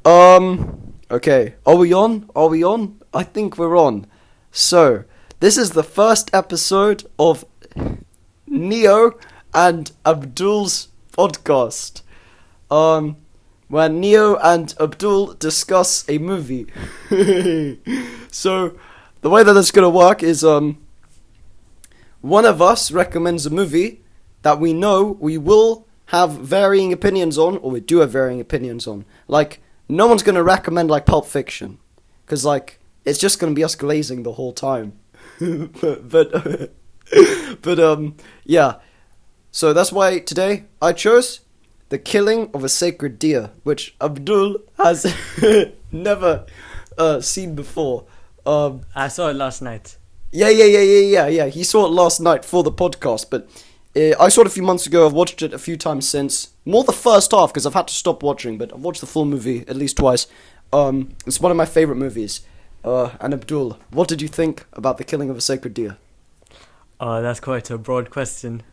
Okay. Are we on? Are we on? I think we're on. So, this is the first episode of Neo and Abdul's podcast. Where Neo and Abdul discuss a movie. So, the way that it's gonna work is, one of us recommends a movie that we know we will have varying opinions on, or we do have varying opinions on. Like, no one's gonna recommend, like, Pulp Fiction. Because, like, it's just gonna be us glazing the whole time. Yeah. So that's why today I chose The Killing of a Sacred Deer, which Abdul has never seen before. I saw it last night. Yeah. He saw it last night for the podcast, but I saw it a few months ago. I've watched it a few times since. More the first half, because I've had to stop watching, but I've watched the full movie at least twice. It's one of my favourite movies. And Abdul, what did you think about The Killing of a Sacred Deer? That's quite a broad question.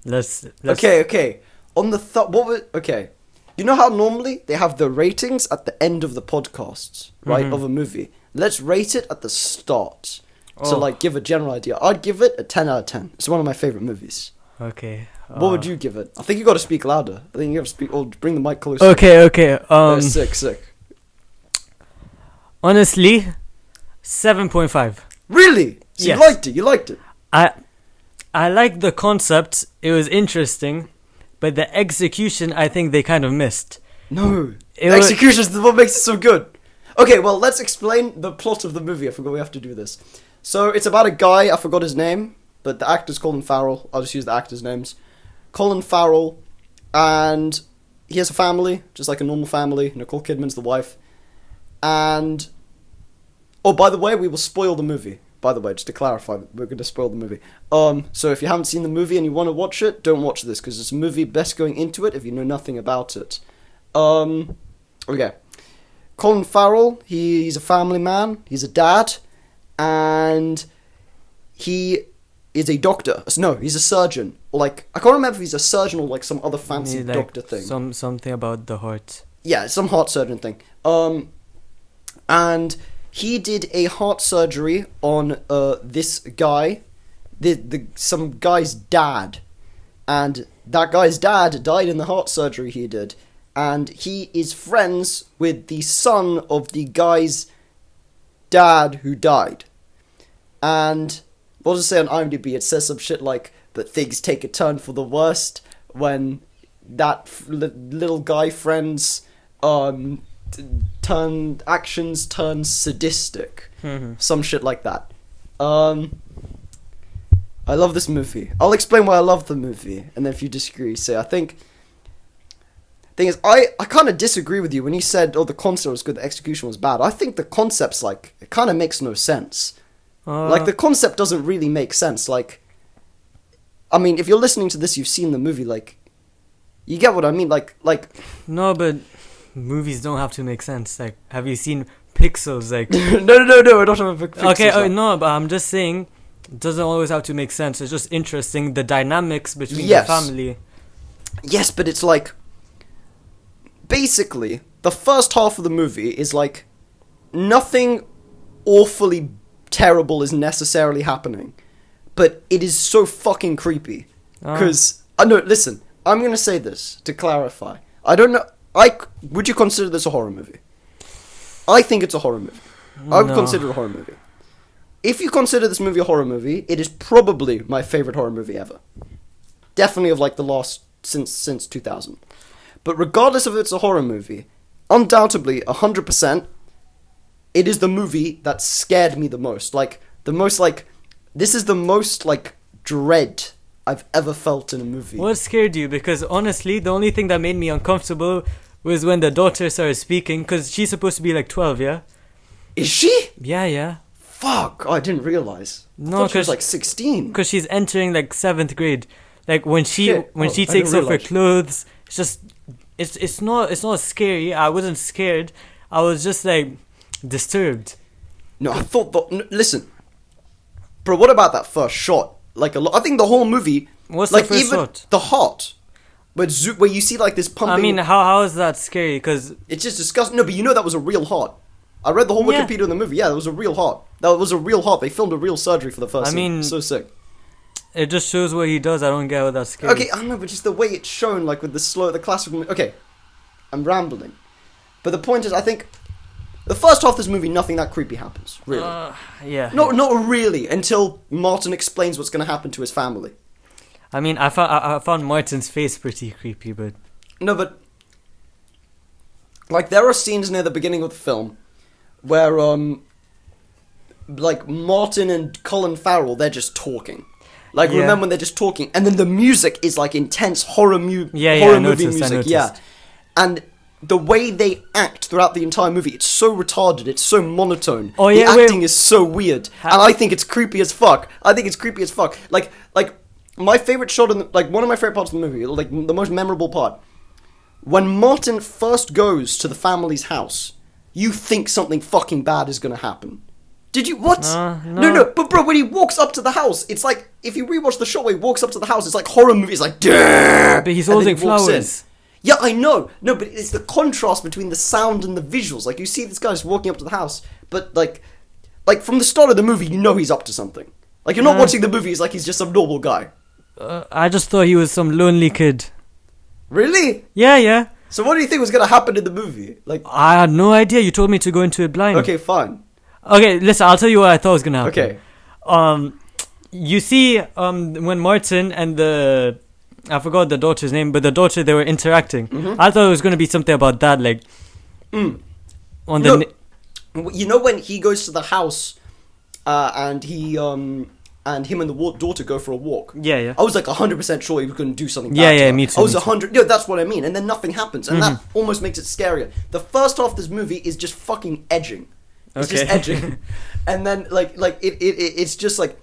Let's... Okay. On the okay. You know how normally they have the ratings at the end of the podcasts, right, of a movie? Let's rate it at the start. To, like, give a general idea. I'd give it a 10 out of 10. It's one of my favourite movies. Okay. What would you give it? I think you got to speak louder. I think you have to speak, or bring the mic closer. Okay. Sick. Honestly, 7.5. Really? So yes. You liked it? I liked the concept. It was interesting. But the execution, I think they kind of missed. No. Execution is what makes it so good. Okay, well, let's explain the plot of the movie. I forgot we have to do this. So, it's about a guy, I forgot his name, but the actor's Colin Farrell. I'll just use the actors' names. Colin Farrell, and he has a family, just like a normal family. Nicole Kidman's the wife. And, oh, by the way, we will spoil the movie. By the way, just to clarify, we're going to spoil the movie. So if you haven't seen the movie and you want to watch it, don't watch this, because it's a movie best going into it if you know nothing about it. Okay. Colin Farrell, he's a family man, he's a dad, and he is a doctor. No, he's a surgeon. Like, I can't remember if he's a surgeon or like some other fancy doctor thing. Something about the heart. Yeah, some heart surgeon thing. And he did a heart surgery on this guy, some guy's dad, and that guy's dad died in the heart surgery he did, and he is friends with the son of the guy's dad who died. And what does it say on IMDb? It says some shit like, but things take a turn for the worst when that little guy friend's actions turn sadistic. Some shit like that. I love this movie. I'll explain why I love the movie, and then if you disagree, say. I think thing is, I kind of disagree with you when you said, the concept was good, the execution was bad. I think the concept's like, it kind of makes no sense. Like, the concept doesn't really make sense. Like, I mean, if you're listening to this, you've seen the movie, like, you get what I mean? Like. No, but movies don't have to make sense. Like, have you seen Pixels? Like, no, I don't have a Pixels. Okay, no, but I'm just saying, it doesn't always have to make sense. It's just interesting, the dynamics between the family. Yes, but it's like, basically, the first half of the movie is like, nothing awfully terrible is necessarily happening, but it is so fucking creepy. Because, no, listen, I'm gonna say this to clarify. I don't know. Would you consider this a horror movie? I think it's a horror movie. I would consider it a horror movie. If you consider this movie a horror movie, it is probably my favorite horror movie ever. Definitely of like the last since 2000. But regardless of if it's a horror movie, undoubtedly 100%, it is the movie that scared me the most. Like, this is the most like dread I've ever felt in a movie. What scared you? Because honestly, the only thing that made me uncomfortable was when the daughter started speaking, because she's supposed to be like 12, yeah? Is she? Yeah. Fuck, I didn't realize. No, because she was like 16. Because she's entering like 7th grade. Like, when she takes off her clothes, it's just, it's not scary. I wasn't scared. I was just like disturbed. No, I thought listen, bro, what about that first shot? Like, I think the whole movie. What's like, the first even shot? The heart. where you see like this pumping. I mean, how is that scary? Because it's just disgusting. No, but you know that was a real heart. I read the whole Wikipedia in the movie. Yeah, that was a real heart. That was a real heart. They filmed a real surgery for the first scene. So sick. It just shows what he does. I don't get what that's scary. Okay, I don't know, but just the way it's shown, like with the classical. Okay, I'm rambling, but the point is, I think the first half of this movie, nothing that creepy happens. Really. Yeah. Not really until Martin explains what's going to happen to his family. I mean, I found Martin's face pretty creepy, but no, but like there are scenes near the beginning of the film where like Martin and Colin Farrell, they're just talking. Like remember when they're just talking, and then the music is like intense horror movie music. Yeah, and the way they act throughout the entire movie, it's so retarded, it's so monotone. Oh yeah, the acting is so weird, and I think it's creepy as fuck. Like my favorite shot in one of my favorite parts of the movie, like the most memorable part, when Martin first goes to the family's house, you think something fucking bad is gonna happen. Did you what? No, but bro, when he walks up to the house, it's like if you rewatch the shot where he walks up to the house, it's like horror movie. It's like, Durr! But he's holding flowers. Yeah, I know. No, but it's the contrast between the sound and the visuals. Like you see this guy just walking up to the house, but like from the start of the movie, you know he's up to something. Like you're not watching the movie, it's like he's just some normal guy. I just thought he was some lonely kid. Really? Yeah. So what do you think was gonna happen in the movie? Like I had no idea. You told me to go into it blind. Okay, fine. Okay, listen, I'll tell you what I thought was gonna happen. Okay. You see, when Martin and I forgot the daughter's name, but the daughter, they were interacting. Mm-hmm. I thought it was gonna be something about that, like... You know when he goes to the house, and him and the daughter go for a walk? Yeah. I was like 100% sure he was gonna do something bad to her. Me too. I was 100... Yeah, that's what I mean. And then nothing happens, and that almost makes it scarier. The first half of this movie is just fucking edging. It's just edging, and then it's just like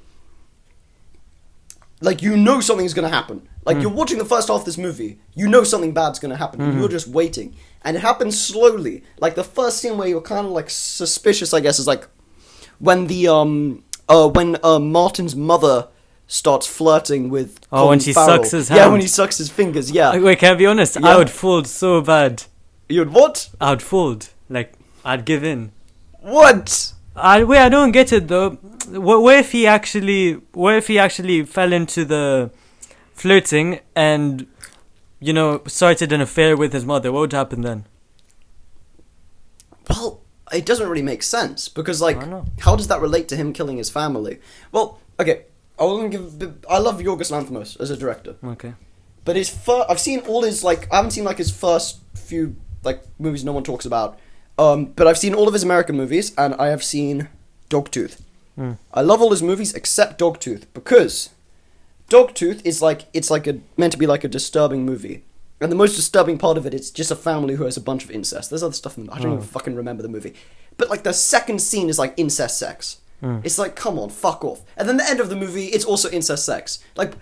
you know something's gonna happen. Like you're watching the first half of this movie, you know something bad's gonna happen, and you're just waiting, and it happens slowly. Like the first scene where you're kind of like suspicious, I guess, is like when Martin's mother starts flirting with Colin when she Farrell. sucks his hand. Yeah, when he sucks his fingers. Yeah. Wait, can I be honest? Yeah. I would fold so bad. You'd what? I would fold. Like I'd give in. What? I don't get it though. What if he actually fell into the flirting and, started an affair with his mother? What would happen then? Well, it doesn't really make sense because, how does that relate to him killing his family? Well, okay, I love Yorgos Lanthimos as a director. Okay, but I've seen all his I haven't seen his first few movies no one talks about. But I've seen all of his American movies, and I have seen Dogtooth. I love all his movies except Dogtooth, because Dogtooth is meant to be like a disturbing movie. And the most disturbing part of it is just a family who has a bunch of incest. There's other stuff in I don't even fucking remember the movie. But the second scene is incest sex. It's like, come on, fuck off. And then the end of the movie, it's also incest sex. Like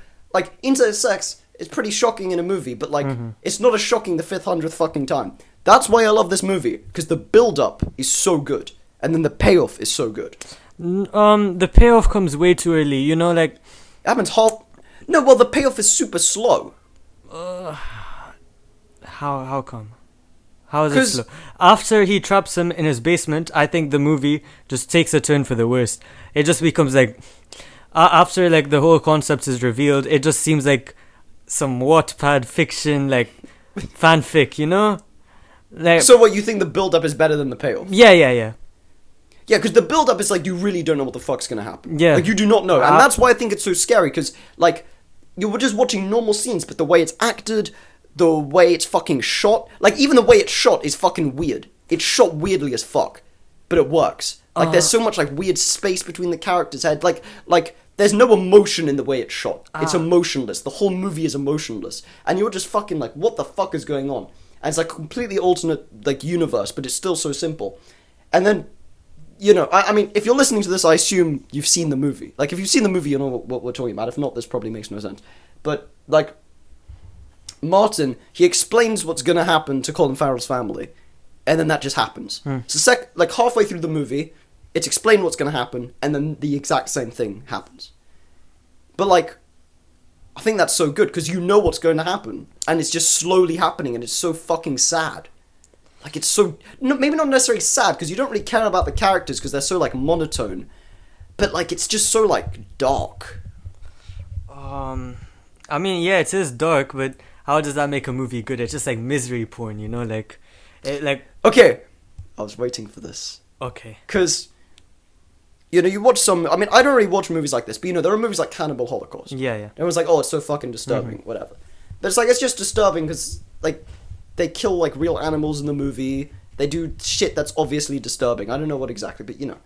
incest sex is pretty shocking in a movie, but it's not as shocking the 500th fucking time. That's why I love this movie, because the build-up is so good, and then the payoff is so good. The payoff comes way too early, It happens half... No, well, the payoff is super slow. How come? How is it slow? After he traps him in his basement, I think the movie just takes a turn for the worst. It just becomes after the whole concept is revealed, it just seems like some Wattpad fiction, fanfic, So what, you think the build-up is better than the payoff? Yeah. Yeah, because the build-up is you really don't know what the fuck's gonna happen. Yeah. You do not know. And that's why I think it's so scary, because, you were just watching normal scenes, but the way it's acted, the way it's fucking shot, even the way it's shot is fucking weird. It's shot weirdly as fuck, but it works. There's so much, weird space between the characters' head. There's no emotion in the way it's shot. It's emotionless. The whole movie is emotionless. And you're just fucking what the fuck is going on? And it's a completely alternate universe, but it's still so simple. And then, I mean, if you're listening to this, I assume you've seen the movie. If you've seen the movie, you know what we're talking about. If not, this probably makes no sense. But Martin, he explains what's gonna happen to Colin Farrell's family, and then that just happens. So halfway through the movie, it's explained what's gonna happen, and then the exact same thing happens. But I think that's so good because you know what's going to happen, and it's just slowly happening, and it's so fucking sad. Like, it's so... No, maybe not necessarily sad, because you don't really care about the characters, because they're so, like, monotone. But, like, it's just so, like, dark. I mean, yeah, it is dark, but how does that make a movie good? It's just, like, misery porn, you know? Like... Okay. I was waiting for this. Okay. Because, you know, you watch some... I mean, I don't really watch movies like this, but, you know, there are movies like Cannibal Holocaust. Yeah. Everyone's like, oh, it's so fucking disturbing, whatever. But it's like, it's just disturbing because, like... They kill, like, real animals in the movie. They do shit that's obviously disturbing. I don't know what exactly, but, you know.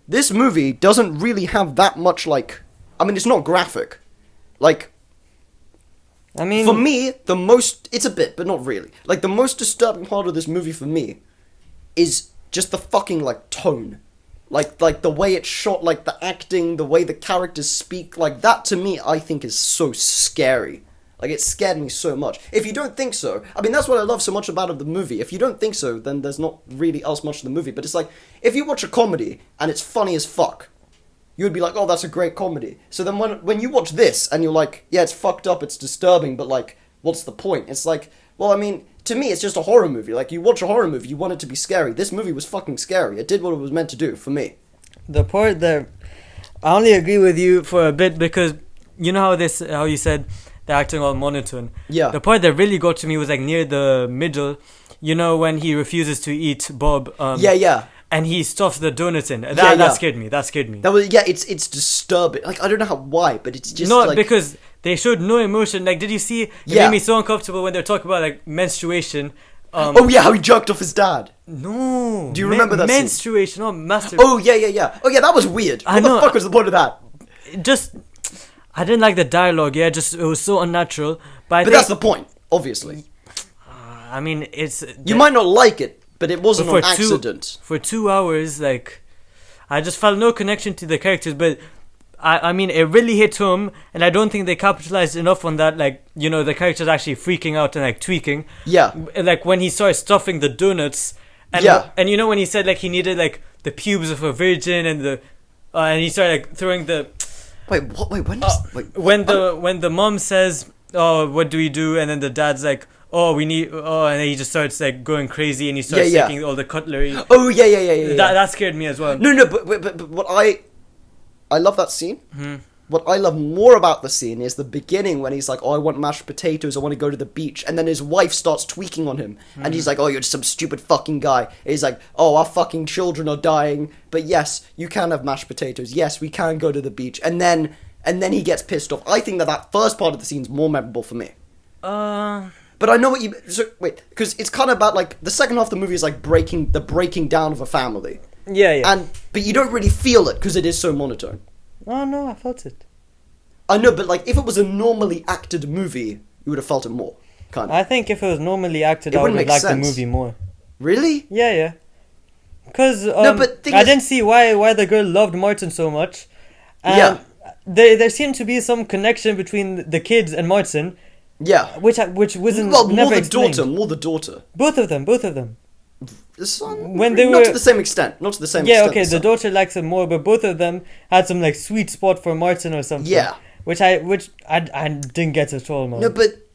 This movie doesn't really have that much, like... I mean, it's not graphic. Like... I mean... For me, the most... It's a bit, but not really. Like, the most disturbing part of this movie for me is just the fucking, like, tone. Like the way it's shot, like, the acting, the way the characters speak. Like, that, to me, I think is so scary. Like, it scared me so much. If you don't think so, I mean, that's what I love so much about the movie. If you don't think so, then there's not really else much to the movie. But it's like, if you watch a comedy, and it's funny as fuck, you would be like, oh, that's a great comedy. So then when you watch this, and you're like, yeah, it's fucked up, it's disturbing, but, like, what's the point? It's like, well, I mean, to me, it's just a horror movie. Like, you watch a horror movie, you want it to be scary. This movie was fucking scary. It did what it was meant to do, for me. The part that... I only agree with you for a bit, because, you know how you said... They're acting all monotone. Yeah. The part that really got to me was like near the middle. You know when he refuses to eat Bob. Yeah. And he stuffs the donuts in. That scared me. That scared me. It's disturbing. Like, I don't know why, but it's just not like... because they showed no emotion. Like, did you see? It made me so uncomfortable when they're talking about like menstruation. Oh yeah, how he jerked off his dad. No. Do you remember that menstruation? Not masturbation. Oh yeah. Oh yeah, that was weird. What the fuck was the point of that? I didn't like the dialogue, it was so unnatural. But that's the point, obviously. I mean, it's... You might not like it, but it wasn't an accident. For 2 hours, like, I just felt no connection to the characters, but, I mean, it really hit home, and I don't think they capitalized enough on that, like, you know, the characters actually freaking out and, like, tweaking. Yeah. Like, when he started stuffing the donuts, and you know when he said, like, he needed, like, the pubes of a virgin, and and he started, like, throwing the... Wait, what? Wait, when? When the mom says, "Oh, what do we do?" and then the dad's like, "Oh, we need," and then he just starts like going crazy and he starts taking all the cutlery. Oh yeah. That scared me as well. No, but what I love that scene. What I love more about the scene is the beginning when he's like, oh, I want mashed potatoes, I want to go to the beach. And then his wife starts tweaking on him. And he's like, oh, you're just some stupid fucking guy. And he's like, oh, our fucking children are dying. But yes, you can have mashed potatoes. Yes, we can go to the beach. And then he gets pissed off. I think that first part of the scene's more memorable for me. But I know what you... So, wait, because it's kind of about, like, the second half of the movie is, like, breaking down of a family. Yeah. But you don't really feel it because it is so monotone. Oh, no, I felt it. I know, but, like, if it was a normally acted movie, you would have felt it more, kind of. I think if it was normally acted, I would have liked the movie more. Really? Yeah. Because I didn't see why the girl loved Martin so much. And there seemed to be some connection between the kids and Martin. Yeah. Which wasn't more never the explained. More the daughter. Both of them. The son, when they not were to the same extent. Yeah, okay, the daughter likes him more, but both of them had some like sweet spot for Martin or something. Yeah. Which I didn't get at all, man. No, but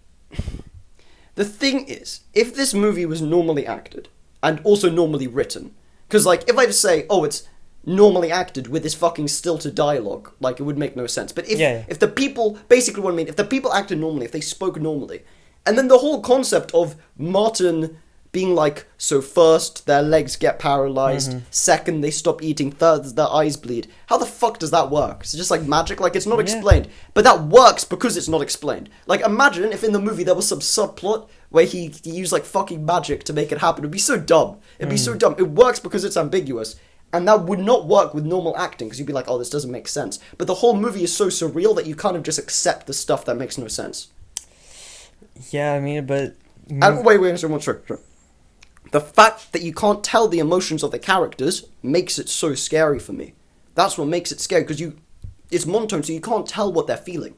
the thing is, if this movie was normally acted and also normally written, because like if I just say, oh, it's normally acted with this fucking stilted dialogue, like it would make no sense. But if the people, basically what I mean, if the people acted normally, if they spoke normally, and then the whole concept of Martin being like, so first their legs get paralyzed, second they stop eating, third their eyes bleed. How the fuck does that work? It's just like magic, like it's not explained. But that works because it's not explained. Like imagine if in the movie there was some subplot where he used like fucking magic to make it happen. It'd be so dumb. It'd be so dumb. It works because it's ambiguous. And that would not work with normal acting because you'd be like, oh, this doesn't make sense. But the whole movie is so surreal that you kind of just accept the stuff that makes no sense. Yeah, I mean, but... Wait, sure. The fact that you can't tell the emotions of the characters makes it so scary for me. That's what makes it scary, because it's monotone, so you can't tell what they're feeling.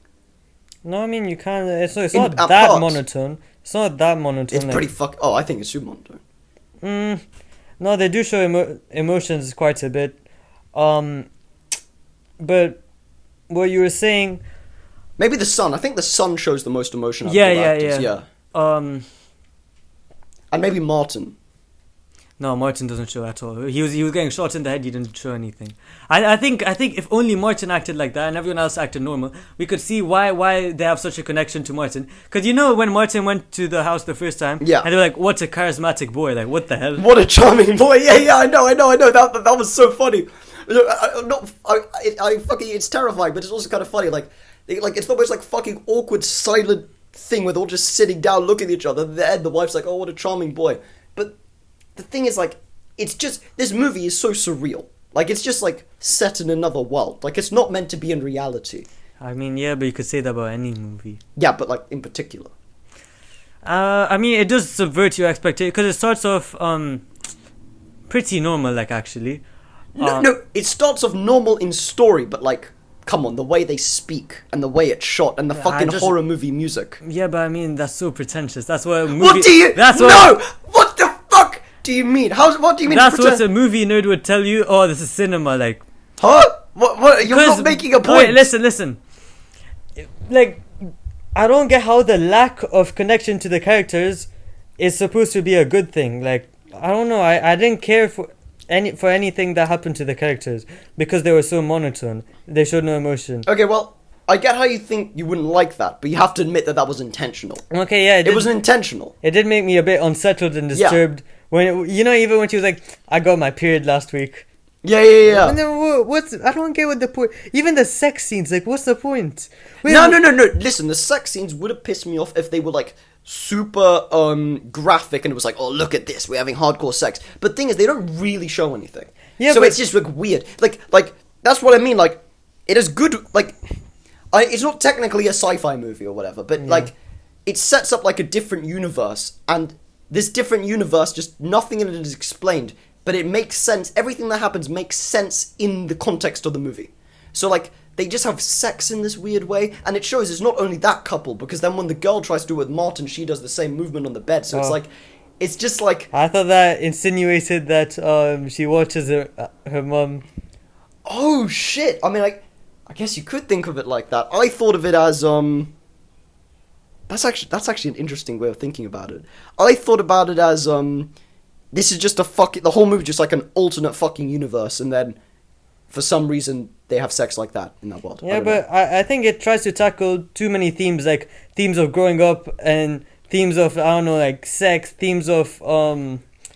No, I mean, you can't... It's not that monotone. It's not that monotone. It's pretty Oh, I think it's super monotone. No, they do show emotions quite a bit. But what you were saying... Maybe the son. I think the son shows the most emotion out Yeah, of all yeah, actors. yeah. And maybe Martin. No, Martin doesn't show at all. He was getting shot in the head. He didn't show anything. I think if only Martin acted like that and everyone else acted normal, we could see why they have such a connection to Martin. Because when Martin went to the house the first time, Yeah. and they were like, "What a charismatic boy! Like, what the hell?" What a charming boy! Yeah, I know. That was so funny. It's terrifying, but it's also kind of funny. Like it's almost like fucking awkward, silent thing where they're all just sitting down, looking at each other. Then the wife's like, "Oh, what a charming boy!" But the thing is, like, it's just this movie is so surreal. Like, it's just like set in another world. Like, it's not meant to be in reality. I mean, yeah, but you could say that about any movie. Yeah, but like in particular. I mean, it does subvert your expectation because it starts off pretty normal, like actually. No, it starts off normal in story, but like, come on, the way they speak and the way it's shot and the fucking horror movie music. Yeah, but I mean, that's so pretentious. That's what a movie... What do you... That's No! What the fuck do you mean? What do you mean? That's what a movie nerd would tell you. Oh, this is cinema, like... Huh? What? You're not making a point. Wait, listen. Like, I don't get how the lack of connection to the characters is supposed to be a good thing. Like, I don't know. I didn't care for anything that happened to the characters because they were so monotone. They showed no emotion. Okay, well, I get how you think you wouldn't like that, but you have to admit that was intentional. Okay, yeah, it was intentional. It did make me a bit unsettled and disturbed when even when she was like, "I got my period last week." Yeah. And then I don't get what the point. Even the sex scenes, like, what's the point? No. Listen, the sex scenes would have pissed me off if they were like super graphic and it was like, oh, look at this, we're having hardcore sex. But the thing is, they don't really show anything. Yeah, so it's just like weird. Like that's what I mean. Like, it is good. Like, it's not technically a sci-fi movie or whatever, but like, it sets up like a different universe, and this different universe, just nothing in it is explained. But it makes sense. Everything that happens makes sense in the context of the movie. So, like, they just have sex in this weird way. And it shows it's not only that couple, because then when the girl tries to do it with Martin, she does the same movement on the bed. So it's like, it's just like... I thought that insinuated that she watches her mum. Oh, shit. I mean, I guess you could think of it like that. I thought of it as... That's actually an interesting way of thinking about it. I thought about it as... This is just the whole movie just like an alternate fucking universe, and then for some reason they have sex like that in that world. Yeah, but I think it tries to tackle too many themes, like themes of growing up and themes of, I don't know, like sex, themes of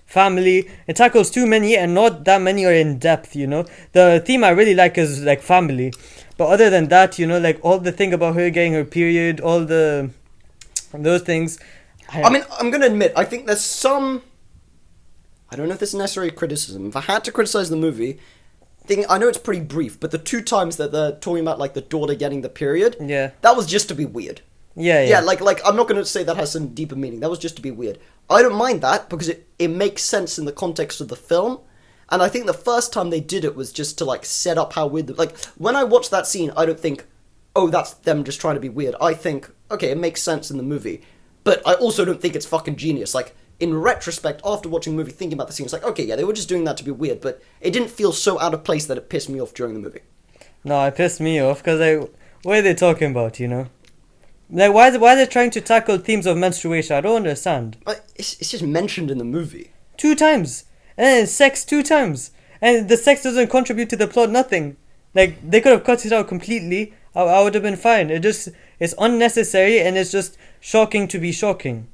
family. It tackles too many and not that many are in depth, you know. The theme I really like is like family. But other than that, you know, like all the thing about her getting her period, all those things. I mean, I'm going to admit, I think there's some... I don't know if this is necessarily criticism. If I had to criticize the movie, I know it's pretty brief, but the 2 times that they're talking about, like, the daughter getting the period, that was just to be weird. Yeah, like I'm not going to say that has some deeper meaning. That was just to be weird. I don't mind that, because it makes sense in the context of the film, and I think the first time they did it was just to, like, set up how weird... Like, when I watch that scene, I don't think, oh, that's them just trying to be weird. I think, okay, it makes sense in the movie, but I also don't think it's fucking genius. Like, in retrospect, after watching the movie, thinking about the scene, it's like, okay, yeah, they were just doing that to be weird, but it didn't feel so out of place that it pissed me off during the movie. No, it pissed me off, because what are they talking about, you know? Like, why are they trying to tackle themes of menstruation? I don't understand. It's just mentioned in the movie. 2 times! And then sex 2 times! And the sex doesn't contribute to the plot, nothing. Like, they could have cut it out completely, I would have been fine. It's unnecessary, and it's just shocking to be shocking.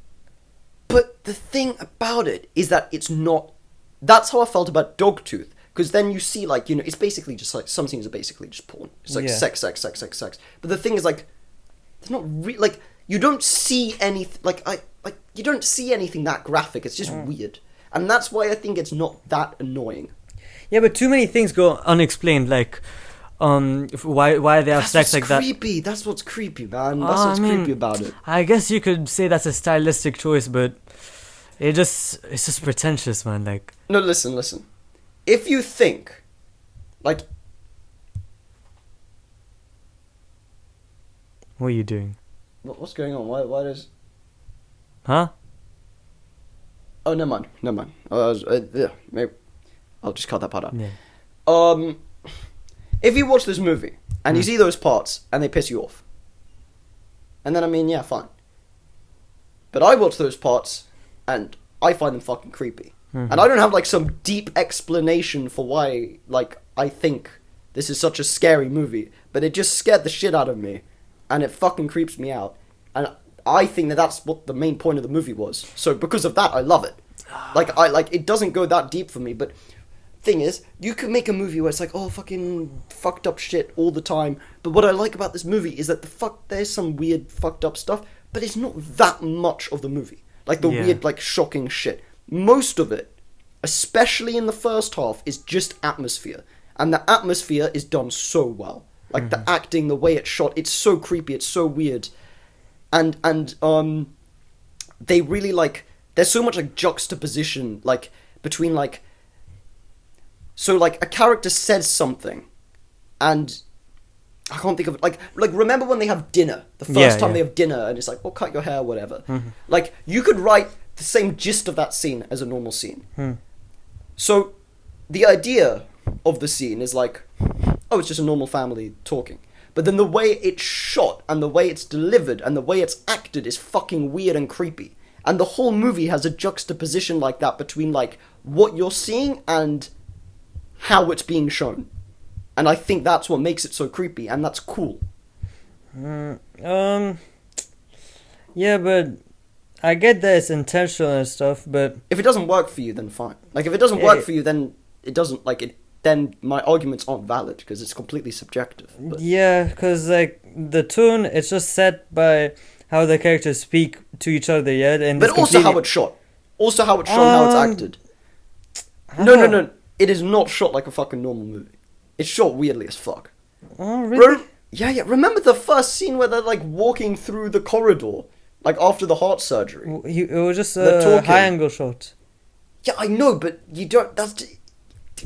But the thing about it is that it's not... That's how I felt about Dogtooth. Because then you see, like, you know, it's basically just like... Some scenes are basically just porn. It's like sex. But the thing is, like... There's not like, you don't see anything... you don't see anything that graphic. It's just weird. And that's why I think it's not that annoying. Yeah, but too many things go unexplained. Like... why they have sex like that. That's creepy. That's what's creepy, man. That's what's creepy about it. I guess you could say that's a stylistic choice, but it's just pretentious, man. Like, no, listen. If you think, like, what are you doing? What's going on? Why does? Huh? Oh, never mind. Maybe I'll just cut that part out. Yeah. If you watch this movie and you see those parts and they piss you off, And then, I mean, yeah, fine. But I watch those parts, and I find them fucking creepy. Mm-hmm. And I don't have, like, some deep explanation for why, like, I think this is such a scary movie. But it just scared the shit out of me. And it fucking creeps me out. And I think that that's what the main point of the movie was. So because of that, I love it. Like, it doesn't go that deep for me, but... Thing is, you can make a movie where it's like, oh, fucking fucked up shit all the time. But what I like about this movie is that there's some weird fucked up stuff, but it's not that much of the movie. Like the weird, like shocking shit. Most of it, especially in the first half, is just atmosphere, and the atmosphere is done so well. Like the acting, the way it's shot, it's so creepy, it's so weird, and they really like. There's so much like juxtaposition, like between like. So, like, a character says something, and I can't think of it. Like remember when they have dinner? The first time they have dinner, and it's like, well, cut your hair, whatever. Mm-hmm. Like, you could write the same gist of that scene as a normal scene. So, the idea of the scene is like, oh, it's just a normal family talking. But then the way it's shot, and the way it's delivered, and the way it's acted is fucking weird and creepy. And the whole movie has a juxtaposition like that between, like, what you're seeing and... how it's being shown. And I think that's what makes it so creepy, and that's cool. Yeah, but I get that it's intentional and stuff, but... If it doesn't work for you, then fine. Like, if it doesn't work for you, then it doesn't, like, it. Then my arguments aren't valid, because it's completely subjective. But. Yeah, because, like, the tone, it's just set by how the characters speak to each other, yeah? And but also how it's shot. Also how it's shot, how it's acted. No. It is not shot like a fucking normal movie. It's shot weirdly as fuck. Oh, really? Yeah. Remember the first scene where they're, like, walking through the corridor? Like, after the heart surgery? It was just a high-angle shot. Yeah, I know, but you don't... That's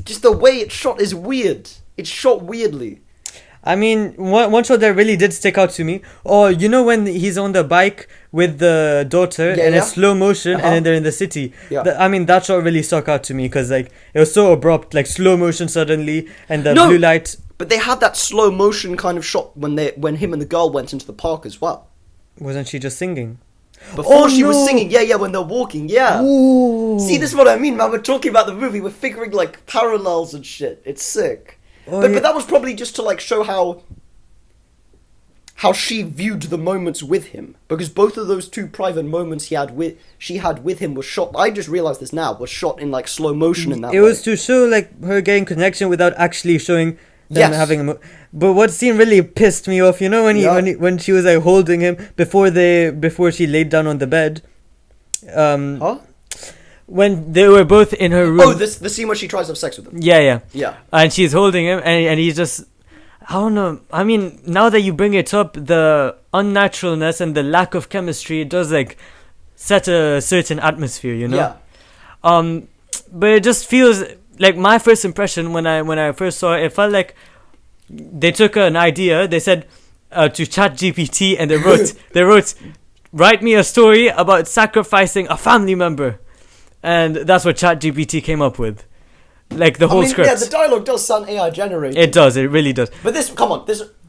just the way it's shot is weird. It's shot weirdly. I mean, one shot that really did stick out to me. Oh, you know when he's on the bike with the daughter and it's slow motion and then they're in the city. Yeah. I mean, that shot really stuck out to me because like it was so abrupt, like slow motion suddenly and the blue light. But they had that slow motion kind of shot when him and the girl went into the park as well. Wasn't she just singing? Before she was singing, yeah, when they're walking, yeah. Ooh. See, this is what I mean, man. We're talking about the movie. We're figuring like parallels and shit. It's sick. But that was probably just to like show how she viewed the moments with him, because both of those two private moments she had with him was shot. I just realized this now was shot in like slow motion in that. It was to show like her getting connection without actually showing them having a. But what scene really pissed me off, you know, when she was like holding him before she laid down on the bed. When they were both in her room. Oh, the scene where she tries to have sex with him. Yeah. And she's holding him, and he's just... I don't know. I mean, now that you bring it up, the unnaturalness and the lack of chemistry, it does, like, set a certain atmosphere, you know? Yeah. But it just feels... Like, my first impression when I first saw it, it felt like they took an idea, they said to ChatGPT, and they wrote, write me a story about sacrificing a family member. And that's what ChatGPT came up with. Like the whole script. Yeah, the dialogue does sound AI generated. It does, it really does. But this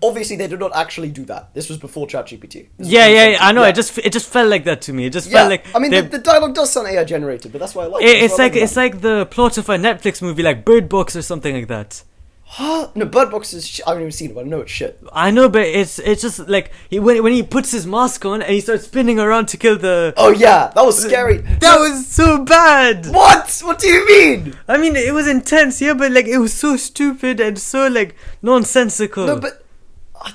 obviously they did not actually do that. This was before ChatGPT. Yeah, I know. Yeah. It just felt like that to me. It just felt like. I mean, the dialogue does sound AI generated, but that's why I like it. It's like the plot of a Netflix movie, like Bird Box or something like that. Huh? No, Bird Box is I haven't even seen it, but I know it's shit. I know, but it's just like when he puts his mask on and he starts spinning around to kill the... Oh yeah, that was scary. That was so bad. What? What do you mean? I mean, it was intense, yeah, but like it was so stupid and so like nonsensical. No, but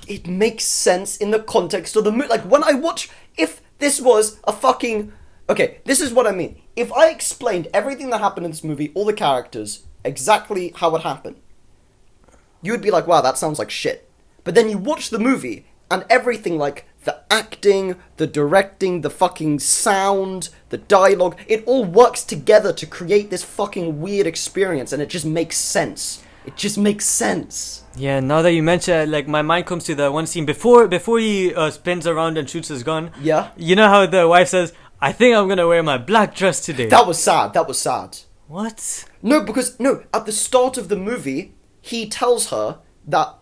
it makes sense in the context of the movie. Like when I watch, if this was a fucking... Okay, this is what I mean. If I explained everything that happened in this movie, all the characters, exactly how it happened, you would be like, wow, that sounds like shit. But then you watch the movie, and everything, like, the acting, the directing, the fucking sound, the dialogue, it all works together to create this fucking weird experience, and it just makes sense. It just makes sense. Yeah, now that you mention it, like, my mind comes to the one scene before he spins around and shoots his gun. Yeah. You know how the wife says, I think I'm gonna wear my black dress today. That was sad. What? No, because, at the start of the movie... He tells her that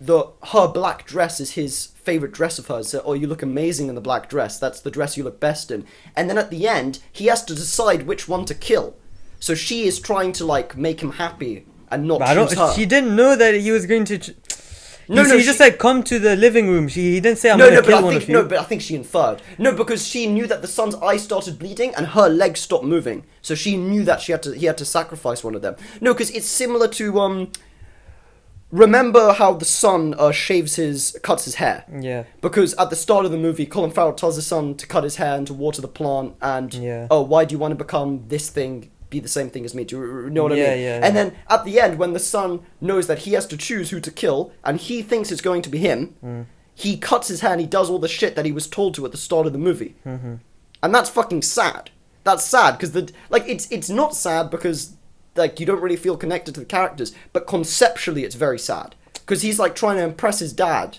her black dress is his favorite dress of hers. So, oh, you look amazing in the black dress. That's the dress you look best in. And then at the end, he has to decide which one to kill. So she is trying to like make him happy and not choose her. She didn't know that he was going to. No, he just said, come to the living room. He didn't say, I'm going to kill one of you. No, but I think she inferred. No, because she knew that the son's eye started bleeding and her legs stopped moving. So she knew that he had to sacrifice one of them. No, because it's similar to, remember how the son cuts his hair? Yeah. Because at the start of the movie, Colin Farrell tells his son to cut his hair and to water the plant and, why do you want to become this thing? Be the same thing as me. Do you know what I mean? Yeah. And then at the end, when the son knows that he has to choose who to kill, and he thinks it's going to be him, he cuts his hair and he does all the shit that he was told to at the start of the movie. Mm-hmm. And that's fucking sad. That's sad because it's not sad because like you don't really feel connected to the characters, but conceptually it's very sad because he's like trying to impress his dad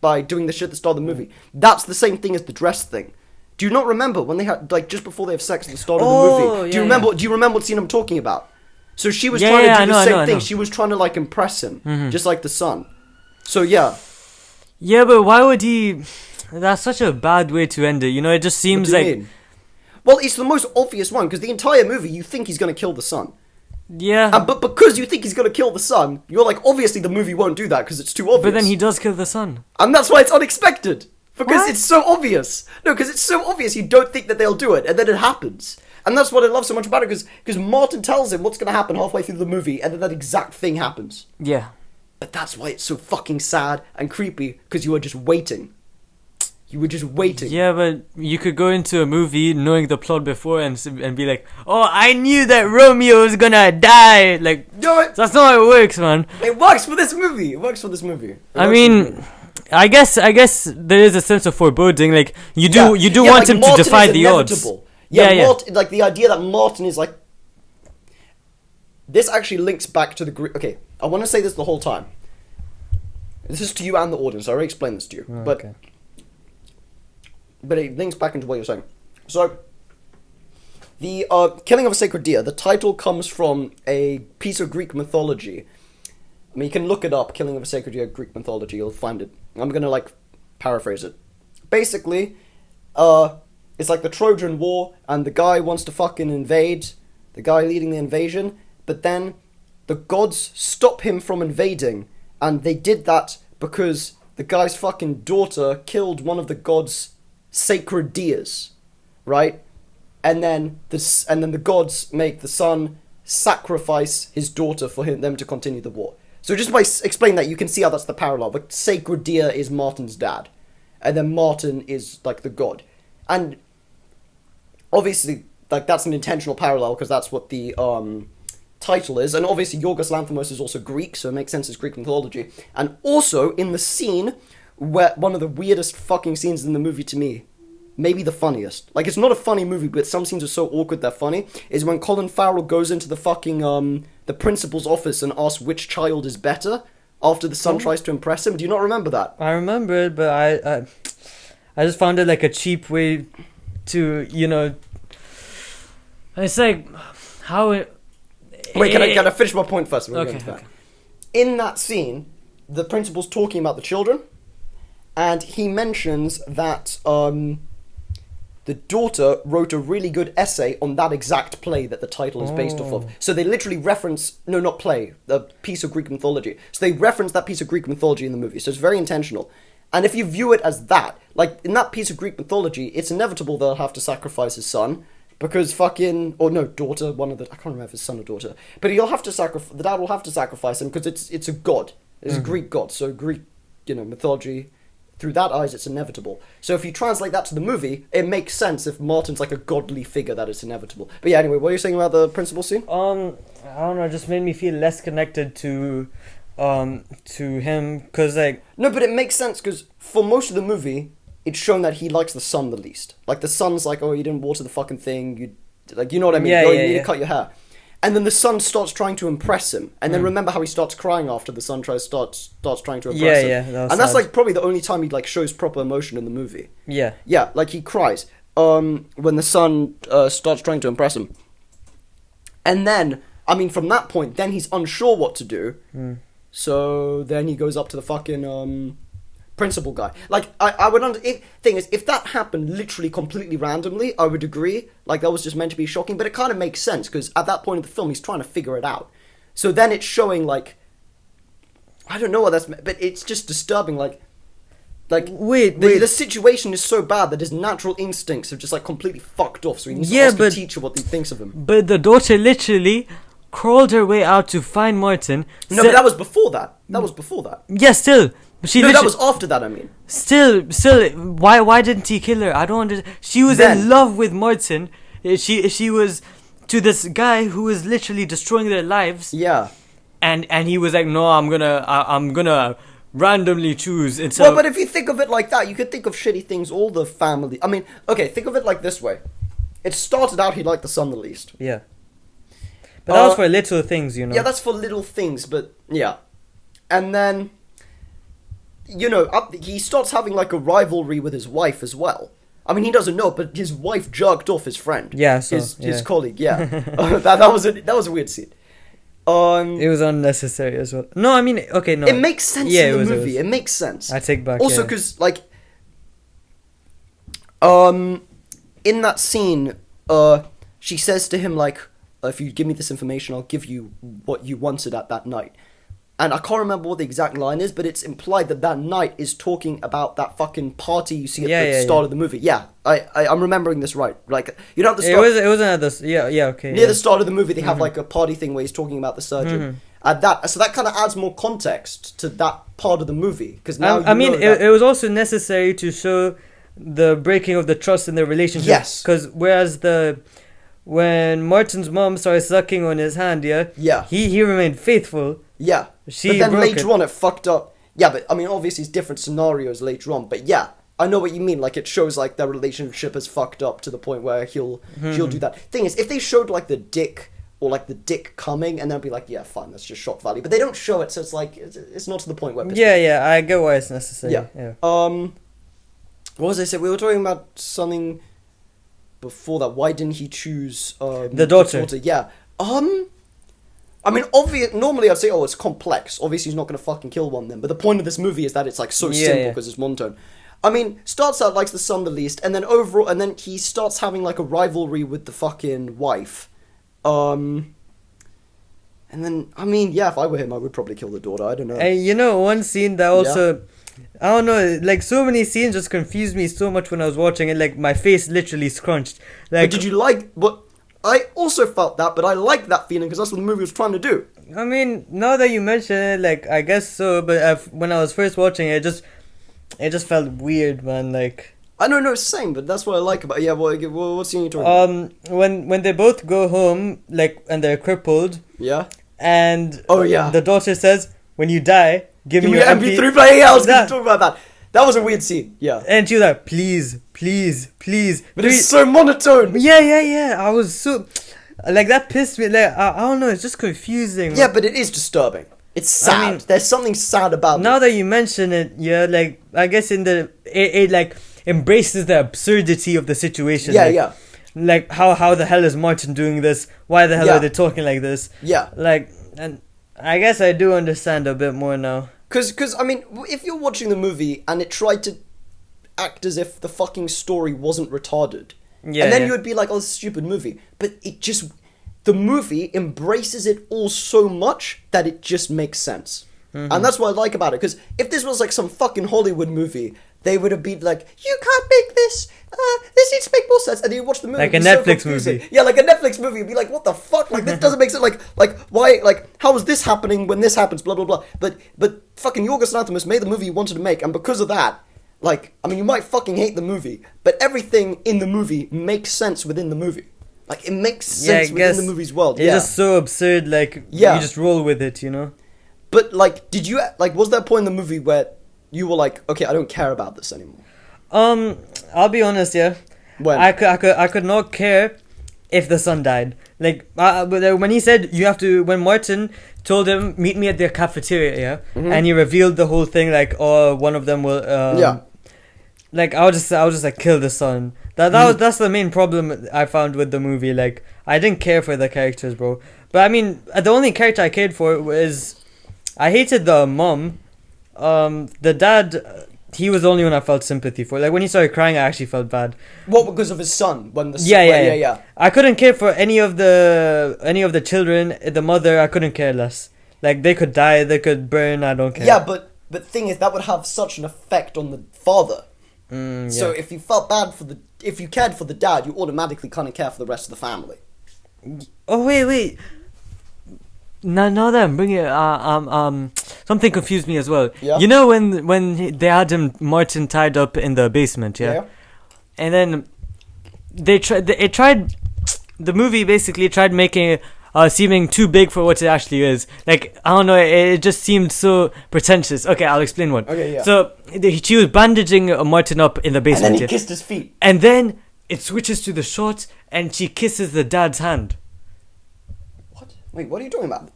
by doing the shit at the start of the movie. That's the same thing as the dress thing. Do you not remember when they had, like, just before they have sex at the start of the movie? Do you remember what scene I'm talking about? So she was trying to do the same thing. She was trying to, like, impress him, just like the son. So, yeah. Yeah, but why would he... That's such a bad way to end it, you know? It just seems like... Mean? Well, it's the most obvious one, because the entire movie, you think he's going to kill the son. Yeah. But because you think he's going to kill the son, you're like, obviously the movie won't do that, because it's too obvious. But then he does kill the son. And that's why it's unexpected. Because it's so obvious. No, because it's so obvious you don't think that they'll do it, and then it happens. And that's what I love so much about it, because Martin tells him what's going to happen halfway through the movie, and then that exact thing happens. Yeah. But that's why it's so fucking sad and creepy, because you were just waiting. You were just waiting. Yeah, but you could go into a movie knowing the plot before and be like, oh, I knew that Romeo was gonna die. Like, no, that's not how it works, man. It works for this movie. I guess there is a sense of foreboding. Like you do want him to defy the odds. Martin, like the idea that Martin is like. This actually links back to the Greek. Okay, I want to say this the whole time. This is to you and the audience. I already explained this to you, but it links back into what you're saying. So, the Killing of a Sacred Deer. The title comes from a piece of Greek mythology. I mean, you can look it up. Killing of a Sacred Deer, Greek mythology. You'll find it. I'm gonna like paraphrase it. Basically, it's like the Trojan War, and the guy wants to fucking invade. The guy leading the invasion, but then the gods stop him from invading, and they did that because the guy's fucking daughter killed one of the gods' sacred deers, right? And then the gods make the son sacrifice his daughter for them to continue the war. So just by explaining that, you can see how that's the parallel. The sacred deer is Martin's dad, and then Martin is like the god, and obviously like that's an intentional parallel because that's what the title is, and obviously Yorgos Lanthimos is also Greek, so it makes sense as Greek mythology. And also in the scene where one of the weirdest fucking scenes in the movie to me, maybe the funniest. Like it's not a funny movie, but some scenes are so awkward they're funny. Is when Colin Farrell goes into the fucking the principal's office and asks which child is better after the son tries to impress him. Do you not remember that? I remember it, but I just found it like a cheap way to, you know. It's like how it. Wait, can I finish my point first? Okay. In that scene, the principal's talking about the children, and he mentions that the daughter wrote a really good essay on that exact play that the title is based off of. So they literally reference, no, not play, a piece of Greek mythology. So they reference that piece of Greek mythology in the movie. So it's very intentional. And if you view it as that, like in that piece of Greek mythology, it's inevitable they'll have to sacrifice his son. Because daughter, one of the, I can't remember if it's son or daughter. But he'll have to the dad will have to sacrifice him because it's a god. It's a Greek god. So Greek, mythology, through that eyes, it's inevitable. So if you translate that to the movie, it makes sense if Martin's like a godly figure that it's inevitable. But yeah, anyway, what are you saying about the principal scene? I don't know, it just made me feel less connected to him, because like... No, but it makes sense, because for most of the movie, it's shown that he likes the son the least. Like, the son's like, oh, you didn't water the fucking thing, you know what I mean? You need to cut your hair. And then the son starts trying to impress him. And then remember how he starts crying after the son starts trying to impress him. Yeah, and that's like probably the only time he like shows proper emotion in the movie. Yeah. Yeah, like he cries when the son starts trying to impress him. And then, I mean, from that point, then he's unsure what to do. So then he goes up to the fucking principal guy. Like, I would thing is, if that happened literally completely randomly, I would agree. Like, that was just meant to be shocking, but it kind of makes sense, because at that point in the film, he's trying to figure it out. So then it's showing, like, I don't know what that's, but it's just disturbing, like, wait. The situation is so bad that his natural instincts have just, like, completely fucked off, so he needs to ask the teacher what he thinks of him. But the daughter literally crawled her way out to find Martin. No, but that was before that. That was before that. Yeah, still. No, that was after that, I mean. Still, why didn't he kill her? I don't understand. She was in love with Martin. She was to this guy who was literally destroying their lives. Yeah. And he was like, no, I'm gonna randomly choose. Well, but if you think of it like that, you could think of shitty things all the family... I mean, okay, think of it like this way. It started out he liked the son the least. Yeah. But that was for little things, you know. Yeah, that's for little things, but yeah. And then... You know, he starts having, like, a rivalry with his wife as well. I mean, he doesn't know, but his wife jerked off his friend. Yeah, his colleague, yeah. that was a weird scene. It was unnecessary as well. No, I mean, okay, no. It makes sense in the movie. It makes sense. I take back, also, because, like... in that scene, she says to him, like, if you give me this information, I'll give you what you wanted at that night. And I can't remember what the exact line is, but it's implied that night is talking about that fucking party you see at the start of the movie. Yeah, I'm remembering this right. Like, you know, at the start... It wasn't at the... Yeah, okay. Near the start of the movie, they have, like, a party thing where he's talking about the surgeon. So that kind of adds more context to that part of the movie. Because now it was also necessary to show the breaking of the trust in their relationship. Yes. Because whereas when Martin's mom started sucking on his hand, he remained faithful. Yeah. But then later on it fucked up. Yeah, but I mean, obviously it's different scenarios later on. But yeah, I know what you mean. Like, it shows like their relationship has fucked up to the point where she'll do that. Thing is, if they showed like the dick or like the dick coming, and they'll be like, yeah, fine, that's just shock value. But they don't show it, so it's like it's not to the point where. Yeah, I get why it's necessary. Yeah. What was I saying? We were talking about something before that. Why didn't he choose the daughter? Yeah. I mean, normally I'd say, it's complex. Obviously, he's not going to fucking kill one of them. But the point of this movie is that it's, like, so simple because it's monotone. I mean, starts out likes the son the least, and then he starts having, like, a rivalry with the fucking wife. And then, I mean, yeah, if I were him, I would probably kill the daughter. I don't know. And you know, one scene that also... I don't know, like, so many scenes just confused me so much when I was watching it. Like, my face literally scrunched. Like, but did you like... What? I also felt that, but I liked that feeling because that's what the movie was trying to do. I mean, now that you mention it, like, I guess so, but when I was first watching it, it just felt weird, man, like... I don't know, it's the same, but that's what I like about it. Yeah, what scene are you talking about? When they both go home, like, and they're crippled... Yeah? And... yeah. The daughter says, when you die, give me your MP3 player. Yeah, I was going to talk about that. That was a weird scene, yeah. And she was like, please. But it's so monotone. Yeah. I was so... Like, that pissed me. Like, I don't know, it's just confusing. Yeah, but it is disturbing. It's sad. I mean, there's something sad about it. Now that you mention it, yeah, like, I guess it like, embraces the absurdity of the situation. Yeah. Like, how the hell is Martin doing this? Why the hell are they talking like this? Yeah. Like, and I guess I do understand a bit more now. Because, I mean, if you're watching the movie and it tried to act as if the fucking story wasn't retarded, and then you would be like, it's a stupid movie. But the movie embraces it all so much that it just makes sense. Mm-hmm. And that's what I like about it. Because if this was like some fucking Hollywood movie, they would have been like, you can't make this, this needs to make more sense. And you watch the movie, like a Netflix movie. Yeah, like a Netflix movie. You'd be like, what the fuck? Like, this doesn't make sense. Like, why, like, how is this happening when this happens? Blah, blah, blah. But fucking Yorgos Lanthimos made the movie he wanted to make. And because of that, like, I mean, you might fucking hate the movie, but everything in the movie makes sense within the movie. Like, it makes sense within the movie's world. It's just so absurd, like, you just roll with it, you know? But, like, was there a point in the movie where you were like, okay, I don't care about this anymore? I'll be honest, yeah. When? I could not care if the son died. Like, when he said when Martin told him, meet me at the cafeteria, and he revealed the whole thing, like, one of them will, like, I was just like, kill the son. That's the main problem I found with the movie. Like, I didn't care for the characters, bro. But I mean, the only character I cared for was I hated the mom. The dad, he was the only one I felt sympathy for. Like when he started crying, I actually felt bad. What, because of his son? When the Yeah. I couldn't care for any of the children. The mother, I couldn't care less. Like they could die, they could burn. I don't care. Yeah, but thing is, that would have such an effect on the father. So if you felt bad if you cared for the dad, you automatically kind of care for the rest of the family. Oh wait. Now that I'm bringing it, something confused me as well. Yeah. You know they had Martin tied up in the basement, yeah? And then the movie basically tried making seeming too big for what it actually is. Like, I don't know, it just seemed so pretentious. Okay, I'll explain one. Okay, yeah. So, she was bandaging Martin up in the basement. And then he kissed his feet. And then it switches to the shot, and she kisses the dad's hand. What? Wait, what are you talking about?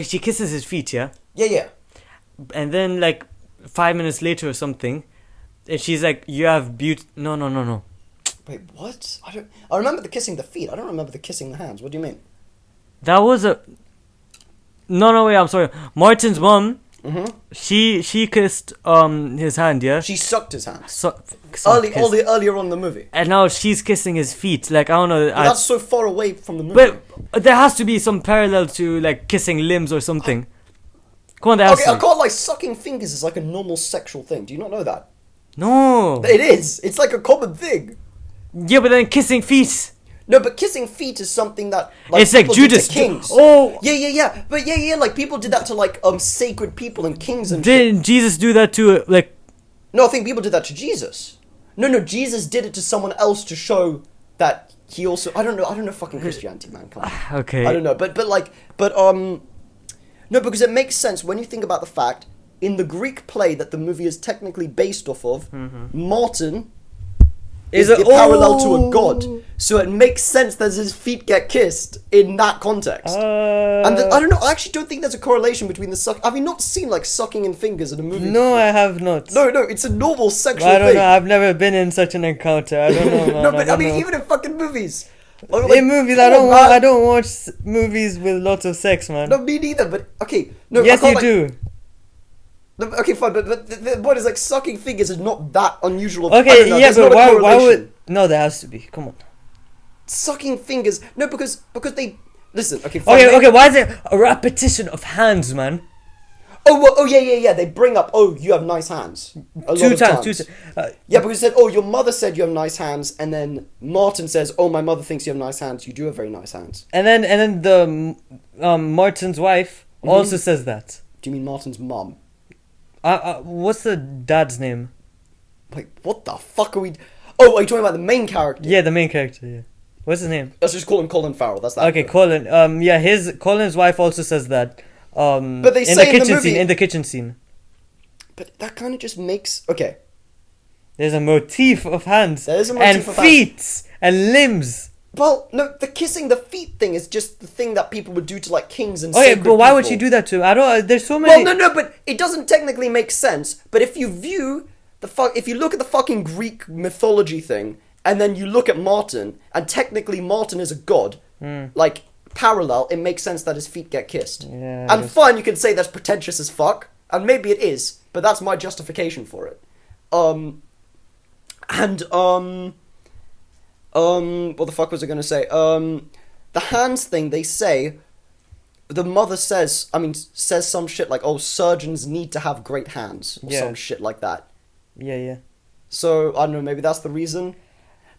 She kisses his feet, yeah? Yeah. And then, like, 5 minutes later or something, and she's like, you have beauty... No. Wait, what? I remember the kissing the feet. I don't remember the kissing the hands. What do you mean? That was a... No, wait, I'm sorry. Martin's mom, she kissed his hand, yeah? She sucked his hand. Earlier on in the movie. And now she's kissing his feet. Like, I don't know. That's so far away from the movie. But there has to be some parallel to, like, kissing limbs or something. Come on, there has to be. I can't, like, sucking fingers is like a normal sexual thing. Do you not know that? No. It is. It's like a common thing. Yeah, but then kissing feet... No, but kissing feet is something that it's like Judas. Kings. Oh, yeah. But yeah, like people did that to like sacred people and kings and. Didn't Jesus do that to like? No, I think people did that to Jesus. No, Jesus did it to someone else to show that he also. I don't know fucking Christianity, man. Come on. Okay. I don't know, but no, because it makes sense when you think about the fact in the Greek play that the movie is technically based off of. Martin is a parallel to a god, so it makes sense that his feet get kissed in that context. And I don't know. I actually don't think there's a correlation between the suck. Have you not seen like sucking in fingers in a movie? No, I have not. No, it's a normal sexual thing. I don't know. I've never been in such an encounter. I don't know, man. No, but I mean, even in fucking movies. Like, in movies, I don't watch movies with lots of sex, man. No, me neither. But okay, no. Yes, you do. Okay, fine, but the point is like sucking fingers is not that unusual. Okay, yeah, but why would... No, there has to be. Come on. Sucking fingers. No, because they... Listen, okay, fine. Okay, why is it a repetition of hands, man? Yeah. They bring up, you have nice hands. Two times. Yeah, because said, your mother said you have nice hands, and then Martin says, my mother thinks you have nice hands. You do have very nice hands. And then the Martin's wife also says that. Do you mean Martin's mom? What's the dad's name? Like, what the fuck are we... Oh, are you talking about the main character? Yeah, the main character, yeah. What's his name? Let's just call him Colin Farrell, that's that. Okay, Colin. Colin's wife also says that. But they say in the kitchen scene. But that kind of just makes... Okay. There's a motif of hands. There is a motif of feet hands. And limbs. Well, no, the kissing the feet thing is just the thing that people would do to like kings and sacred but why would she do that to him? I don't. There's so many. Well, no, but it doesn't technically make sense. But if you view if you look at the fucking Greek mythology thing, and then you look at Martin, and technically Martin is a god, like parallel, it makes sense that his feet get kissed. Yeah. And fine, you can say that's pretentious as fuck, and maybe it is, but that's my justification for it. What the fuck was I gonna say? The hands thing, they say, the mother says some shit like, surgeons need to have great hands, or some shit like that. Yeah. So, I don't know, maybe that's the reason.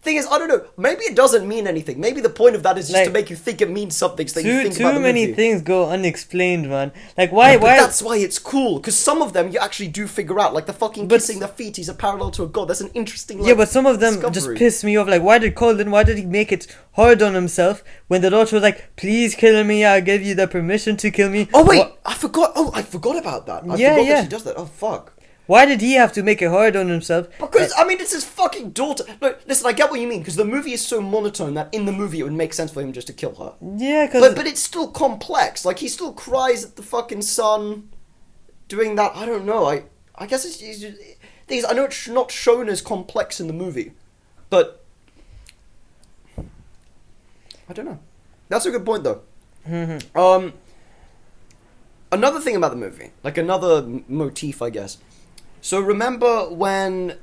Thing is, I don't know, maybe it doesn't mean anything. Maybe the point of that is just to make you think it means something, so that you think about the movie. Too many things go unexplained, man. Like, why? But that's why it's cool, because some of them you actually do figure out, like the fucking kissing the feet, he's a parallel to a god. That's an interesting, but some of them just piss me off. Like, why did he make it hard on himself when the daughter was like, please kill me, I give you the permission to kill me? Oh, wait, I forgot about that. I forgot that she does that. Oh, fuck. Why did he have to make it hard on himself? Because, it's his fucking daughter. Look, listen, I get what you mean, because the movie is so monotone that in the movie it would make sense for him just to kill her. Yeah, because... But it's still complex. Like, he still cries at the fucking son doing that. I don't know. I guess it's just, I know it's not shown as complex in the movie, but... I don't know. That's a good point, though. another thing about the movie, like another motif, I guess. So remember when...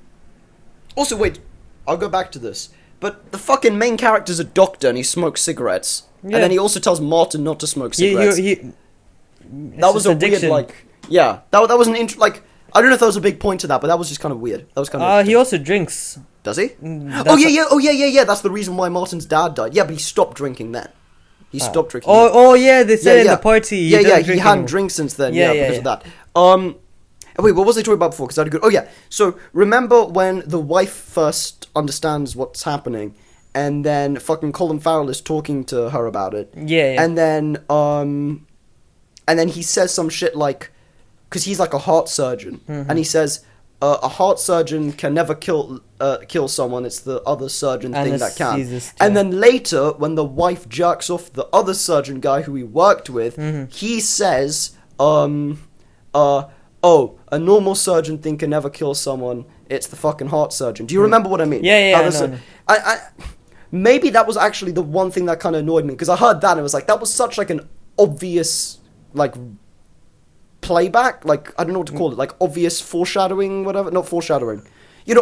Also, wait, I'll go back to this. But the fucking main character's a doctor and he smokes cigarettes. Yeah. And then he also tells Martin not to smoke cigarettes. That was a addiction. weird, like... Yeah, that was an like... I don't know if there was a big point to that, but that was just kind of weird. That was kind of... he also drinks. Does he? Yeah. That's the reason why Martin's dad died. Yeah, but he stopped drinking then. He stopped drinking. Yeah, they said in the party. He hadn't drank since then. Because of that. Wait, what was I talking about before? Because I had a good... Oh, yeah. So, remember when the wife first understands what's happening, and then fucking Colin Farrell is talking to her about it. Yeah. And then he says some shit like... Because he's like a heart surgeon. Mm-hmm. And he says, a heart surgeon can never kill someone. It's the other surgeon thing that can. And then later, when the wife jerks off the other surgeon guy who he worked with, he says, a normal surgeon thing can never kill someone. It's the fucking heart surgeon. Do you remember what I mean? Yeah. No. Maybe that was actually the one thing that kind of annoyed me, because I heard that and it was like, that was such like an obvious, like, playback, like, I don't know what to call it, like obvious foreshadowing, whatever, not foreshadowing,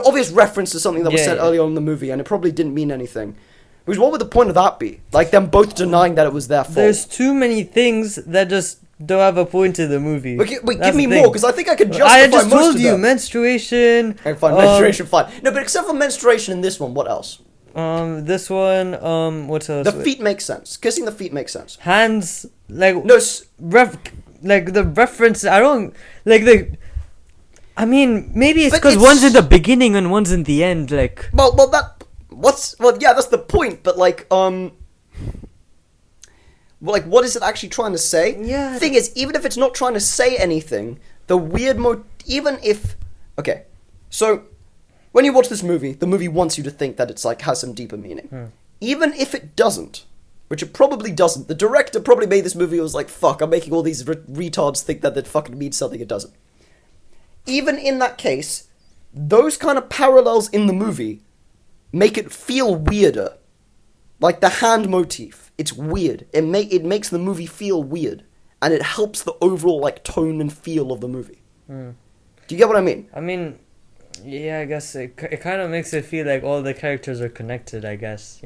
obvious reference to something that was said earlier on in the movie, and it probably didn't mean anything. Because what would the point of that be? Like, them both denying that it was their fault. There's too many things that just don't have a point in the movie. Wait, give me more, because I think I could justify most of them. I just told you, menstruation. Okay, fine, menstruation, fine. No, but except for menstruation in this one, what else? This one, what else? The feet make sense. Kissing the feet makes sense. Hands, like... No, like the reference, I don't like the. I mean, maybe it's because one's in the beginning and one's in the end. Like, that's the point. But like, what is it actually trying to say? Yeah. The thing is, even if it's not trying to say anything, the weird even if, okay, so when you watch this movie, the movie wants you to think that it's like has some deeper meaning, even if it doesn't. Which it probably doesn't. The director probably made this movie and was like, fuck, I'm making all these retards think that it fucking means something it doesn't. Even in that case, those kind of parallels in the movie make it feel weirder. Like the hand motif. It's weird. It makes the movie feel weird. And it helps the overall like tone and feel of the movie. Do you get what I mean? I mean, yeah, I guess it kind of makes it feel like all the characters are connected, I guess,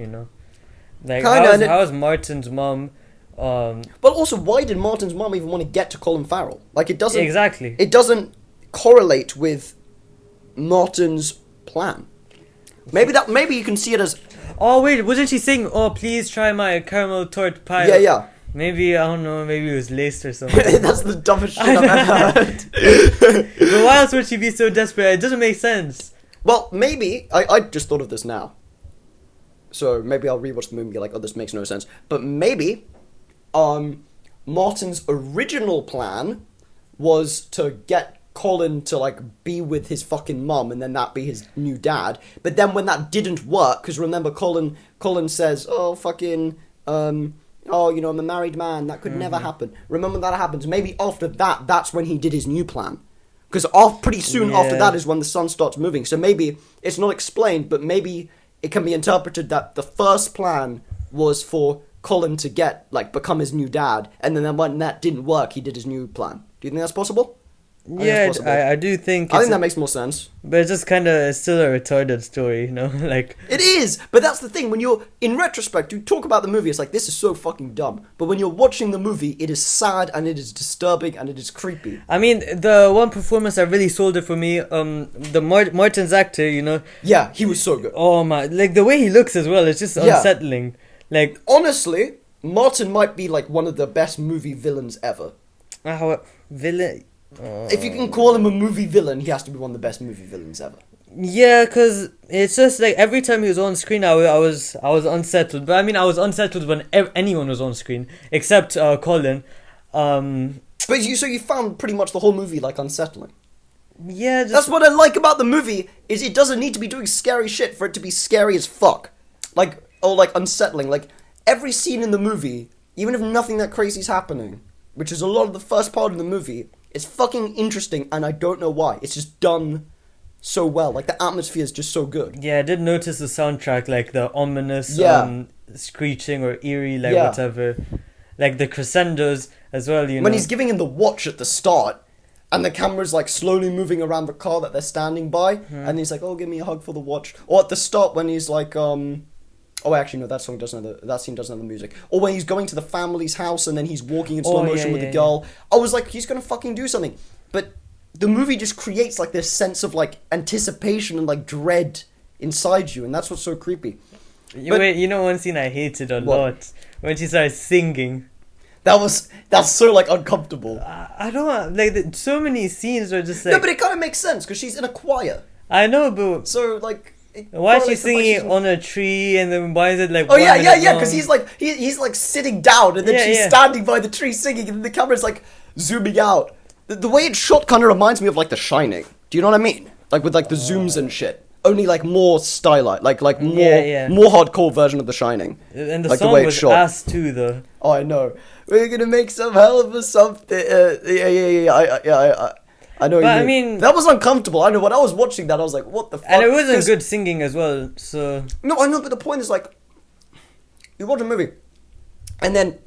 Like, how is Martin's mom... But also, why did Martin's mom even want to get to Colin Farrell? Like, it doesn't... Exactly. It doesn't correlate with Martin's plan. Maybe you can see it as... Oh, wait, wasn't she saying, oh, please try my caramel tart pie? Yeah. Maybe, I don't know, maybe it was laced or something. That's the dumbest shit I've ever heard. But why else would she be so desperate? It doesn't make sense. Well, maybe... I just thought of this now. So maybe I'll rewatch the movie and be like, oh, this makes no sense. But maybe Martin's original plan was to get Colin to like be with his fucking mum and then that be his new dad. But then when that didn't work, because remember Colin says, oh, fucking, I'm a married man. That could never happen. Remember that happens. Maybe after that, that's when he did his new plan. Because pretty soon after that is when the sun starts moving. So maybe it's not explained, but maybe... It can be interpreted that the first plan was for Colin to become his new dad, and then when that didn't work, he did his new plan. Do you think that's possible? Yeah, I do think... I think that makes more sense. But it's just kind of... It's still a retarded story, Like... It is! But that's the thing, when you're... In retrospect, you talk about the movie, it's like, this is so fucking dumb. But when you're watching the movie, it is sad, and it is disturbing, and it is creepy. I mean, the one performance that really sold it for me, the Martin's actor, Yeah, he was so good. Oh my... Like, the way he looks as well, it's just unsettling. Like... Honestly, Martin might be, like, one of the best movie villains ever. Villain... If you can call him a movie villain, he has to be one of the best movie villains ever. Yeah, because it's just like every time he was on screen, I was unsettled. But I mean, I was unsettled when anyone was on screen, except Colin. But you found pretty much the whole movie like unsettling. Yeah, that's what I like about the movie, is it doesn't need to be doing scary shit for it to be scary as fuck. Like unsettling. Like, every scene in the movie, even if nothing that crazy is happening, which is a lot of the first part of the movie, it's fucking interesting, and I don't know why. It's just done so well. Like, the atmosphere is just so good. Yeah, I did notice the soundtrack, like the ominous screeching or eerie, whatever. like the crescendos as well. You know, when he's giving him the watch at the start, and the camera's like slowly moving around the car that they're standing by, and he's like, "Oh, give me a hug for the watch." Or at the start when he's like, Oh, actually, no, that scene doesn't have the music. Or when he's going to the family's house and then he's walking in slow motion with the girl. I was like, he's gonna fucking do something. But the movie just creates like this sense of like anticipation and like dread inside you, and that's what's so creepy. Wait, you know one scene I hated a lot? When she started singing. That's so like uncomfortable. I don't like so many scenes are just like. No, but it kind of makes sense because she's in a choir. I know, but so like. Why is she singing on a tree, and then why is it like? Oh yeah, because he's like he's like sitting down, and then she's standing by the tree singing, and the camera's like zooming out. The way it's shot kind of reminds me of like The Shining. Do you know what I mean? Like with like the zooms and shit. Only like more stylized, like more hardcore version of The Shining. And the like song the way was it's shot. ass too, though. Oh, I know. We're gonna make some hell of a something. I know. But I mean, that was uncomfortable. I know. When I was watching that, I was like, "What the fuck?" And it wasn't good singing as well. So no, I know. But the point is, like, you watch a movie, and then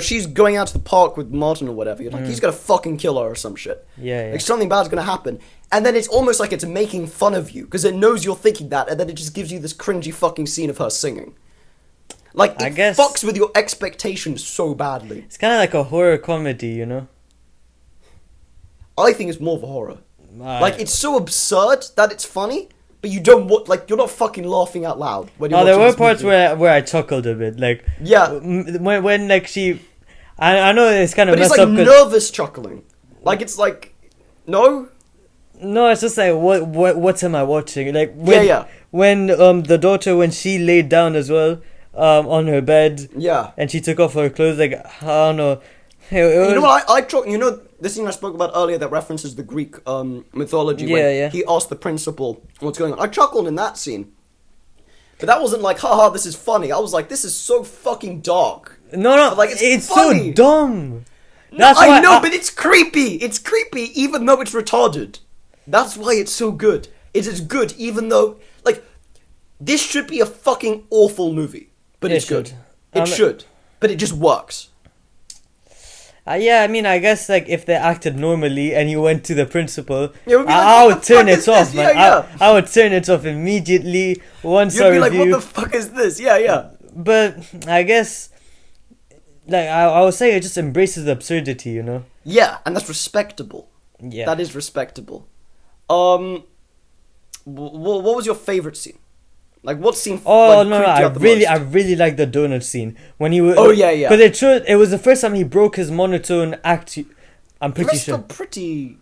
she's going out to the park with Martin or whatever. You're like, he's gonna fucking kill her or some shit. Yeah. Like something bad's gonna happen, and then it's almost like it's making fun of you because it knows you're thinking that, and then it just gives you this cringy fucking scene of her singing. Like it fucks with your expectations so badly. It's kind of like a horror comedy, you know. I think it's more of a horror. Like, it's so absurd that it's funny, but you don't you're not fucking laughing out loud when you're there were parts where I chuckled a bit, like when like she, I know it's kind of messed up. But it's like nervous chuckling, like it's like no, it's just like what am I watching? Like when the daughter when she laid down as well on her bed and she took off her clothes, like I don't know. You know what the scene I spoke about earlier that references the Greek mythology when he asked the principal what's going on. I chuckled in that scene. But that wasn't like, haha, this is funny. I was like, this is so fucking dark. No, but like it's funny. So dumb. That's I know, but it's creepy. It's creepy even though it's retarded. That's why it's so good. It is good even though, like, this should be a fucking awful movie. But it's good. It should. But it just works. I mean, I guess like if they acted normally and you went to the principal, I would turn it off, man. I would turn it off immediately. Once I review. You'd be like, what the fuck is this? Yeah. But I guess, like I would say, it just embraces the absurdity, you know. Yeah, and that's respectable. Yeah, that is respectable. What was your favorite scene? Like what scene? I really like the donut scene when he was. Oh yeah. Because it was the first time he broke his monotone act. I'm pretty sure. I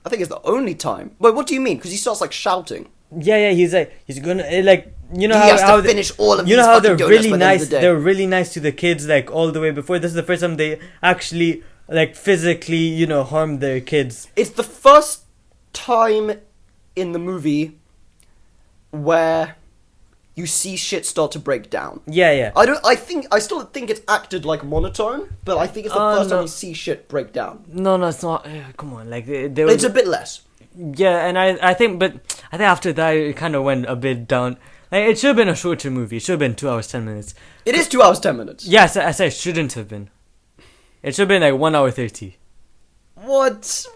think it's the only time. Wait, what do you mean? Because he starts like shouting. Yeah. He's gonna like he has to finish all of. You know how they're really nice. They're really nice to the kids like all the way before. This is the first time they actually like physically harm their kids. It's the first time in the movie where you see shit start to break down. Yeah. I still think it's acted like monotone, but I think it's the first time you see shit break down. No, it's not. Come on, like it's a bit less. Yeah, and I think after that it kind of went a bit down. Like it should have been a shorter movie. It should have been 2 hours 10 minutes. It is 2 hours 10 minutes. Yes, I said it shouldn't have been. It should have been like 1 hour 30. What?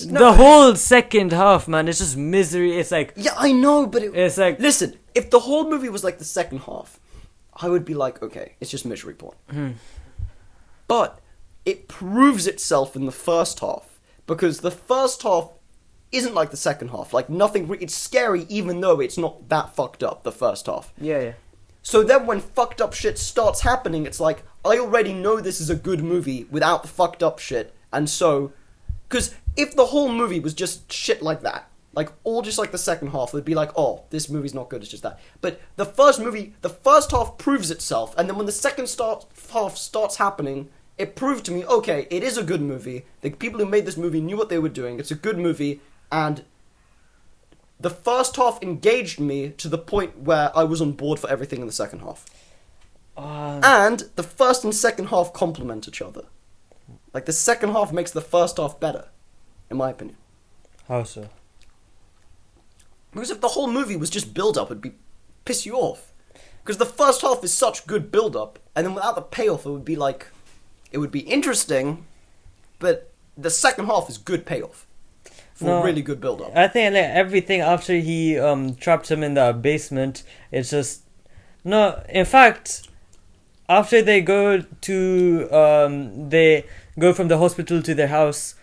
No. The whole second half, man, it's just misery. It's like... Yeah, I know, but it's like... Listen, if the whole movie was like the second half, I would be like, okay, it's just misery porn. But it proves itself in the first half, because the first half isn't like the second half. Like, nothing... it's scary even though it's not that fucked up, the first half. Yeah. So then when fucked up shit starts happening, it's like, I already know this is a good movie without the fucked up shit, and so... Because if the whole movie was just shit like that, like all just like the second half, it'd be like, oh, this movie's not good, it's just that. But the first half proves itself, and then when the second half starts happening, it proved to me, okay, it is a good movie. The people who made this movie knew what they were doing. It's a good movie, and the first half engaged me to the point where I was on board for everything in the second half. And the first and second half complement each other. Like, the second half makes the first half better, in my opinion. How so? Because if the whole movie was just build-up, it'd piss you off. Because the first half is such good build-up, and then without the payoff, it would be like... it would be interesting, but the second half is good payoff for really good build up. I think like everything after he trapped him in the basement, it's just no. In fact, after they go from the hospital to their house,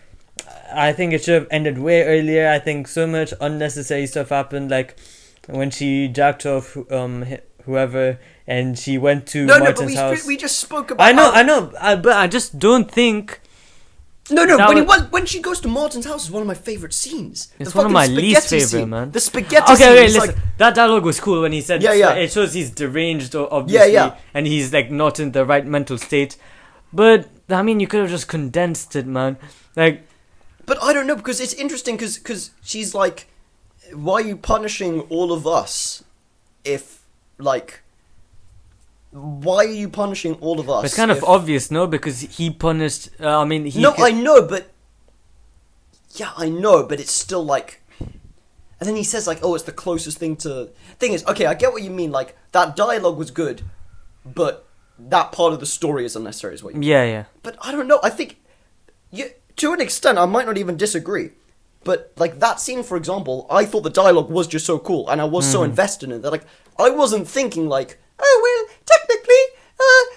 I think it should have ended way earlier. I think so much unnecessary stuff happened, like when she jacked off whoever, and she went to Martin's house. We just spoke about. I know, but I just don't think. No. When she goes to Martin's house is one of my favorite scenes. It's one of my least favorite, scene. man. The spaghetti scene. Okay, Listen. like, that dialogue was cool when he said, it shows he's deranged, obviously, and he's like not in the right mental state. But I mean, you could have just condensed it, man. Like, but I don't know, because it's interesting because she's like, why are you punishing all of us? If like. Why are you punishing all of us? It's kind of obvious, no? Because he punished. I mean, I know, but it's still like. And then he says like, "Oh, it's the closest thing to." Thing is, okay, I get what you mean. Like that dialogue was good, but that part of the story is unnecessary, is what you mean. Yeah. But I don't know. I think, to an extent, I might not even disagree. But like that scene, for example, I thought the dialogue was just so cool, and I was so invested in it that like I wasn't thinking like, oh well, technically,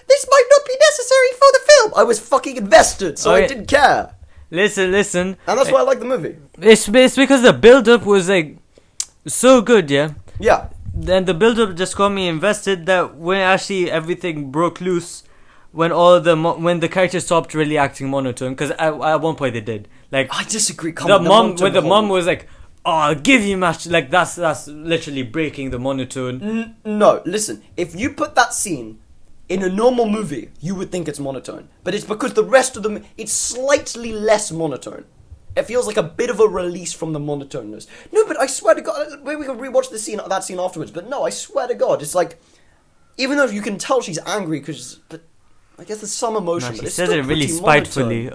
this might not be necessary for the film. I was fucking invested, so I didn't care. Listen. And that's why I like the movie. It's because the build-up was like so good, yeah. Yeah. Then the build-up just got me invested that when actually everything broke loose, when the characters stopped really acting monotone, because at one point they did. Like, I disagree. The mom was like, "Oh, I'll give you match." Like that's literally breaking the monotone. No, listen. If you put that scene in a normal movie, you would think it's monotone. But it's because the rest of them, it's slightly less monotone. It feels like a bit of a release from the monotoneness. No, but I swear to God, maybe we can rewatch that scene afterwards. But no, I swear to God, it's like, even though you can tell she's angry but I guess there's some emotion. No, but she it's says still it really spitefully.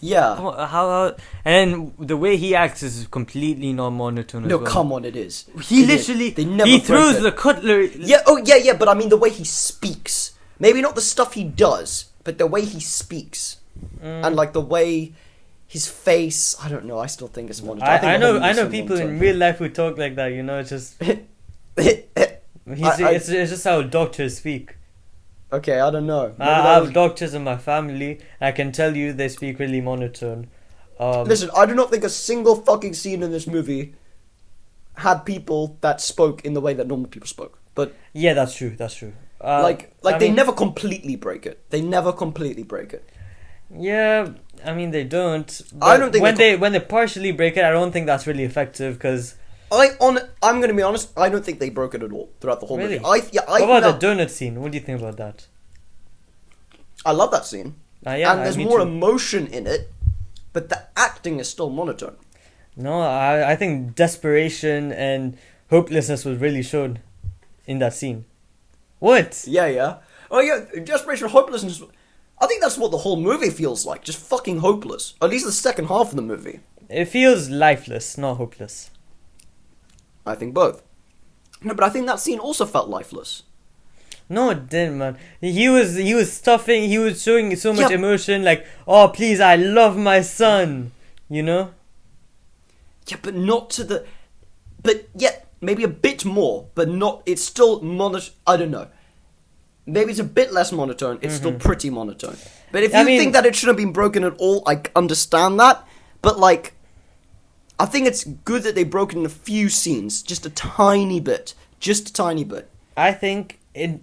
Yeah. How and the way he acts is completely non-monotone. No, as well. come on, it is. He literally he throws the cutlery. Yeah. But I mean the way he speaks. Maybe not the stuff he does, but the way he speaks, and like the way his face. I don't know. I still think it's monotone. I know people in real life who talk like that. You know, it's just it's just how doctors speak. Okay, I don't know. I have doctors in my family. I can tell you they speak really monotone. Listen, I do not think a single fucking scene in this movie had people that spoke in the way that normal people spoke. But yeah, that's true. They never completely break it. Yeah, I mean they don't. I don't think when they partially break it, I don't think that's really effective because. I'm gonna be honest. I don't think they broke it at all throughout the whole movie. What about the donut scene? What do you think about that? I love that scene. And there's more emotion in it, but the acting is still monotone. No, I think desperation and hopelessness was really shown in that scene. What? Yeah. Oh yeah, desperation, hopelessness. I think that's what the whole movie feels like. Just fucking hopeless. At least the second half of the movie. It feels lifeless, not hopeless. I think both. No, but I think that scene also felt lifeless. No, it didn't, man. He was stuffing. He was showing so much emotion, like, "Oh, please, I love my son," you know. Yeah, but not to the. But yeah, maybe a bit more, but not. It's still monotone. I don't know. Maybe it's a bit less monotone. It's still pretty monotone. But if you think that it shouldn't have been broken at all, I understand that. But like, I think it's good that they broke it in a few scenes, just a tiny bit. I think it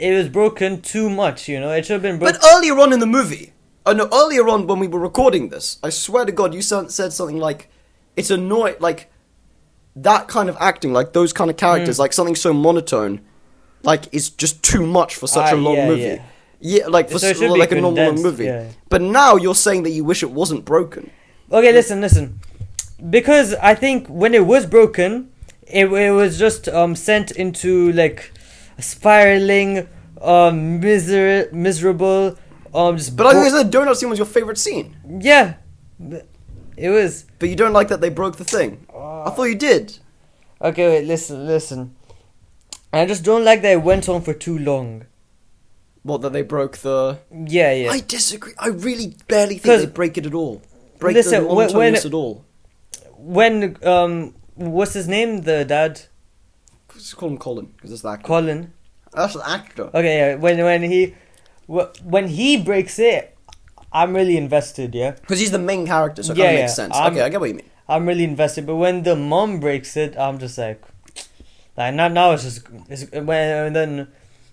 was broken too much, you know. It should have been broken. But earlier on in the movie, earlier on when we were recording this, I swear to God, you said something like, it's annoying, like, that kind of acting, like those kind of characters, like something so monotone, like, it's just too much for such a long movie. Yeah, like, for like a normal movie. Yeah. But now you're saying that you wish it wasn't broken. Okay, listen. Because I think when it was broken, it was just sent into like a spiraling, miserable. But I think the donut scene was your favorite scene. Yeah, it was. But you don't like that they broke the thing. I thought you did. Okay, wait, listen. I just don't like that it went on for too long. What, that they broke the... Yeah. I disagree. I really barely think they break it at all. Break the monotonous at all. When, what's his name? The dad? Just call him Colin, because that's the actor. Colin? That's the actor. Okay, yeah. When he breaks it, I'm really invested, yeah? Because he's the main character, so it kind of makes sense. Okay, I get what you mean. I'm really invested, but when the mom breaks it, I'm just like now it's just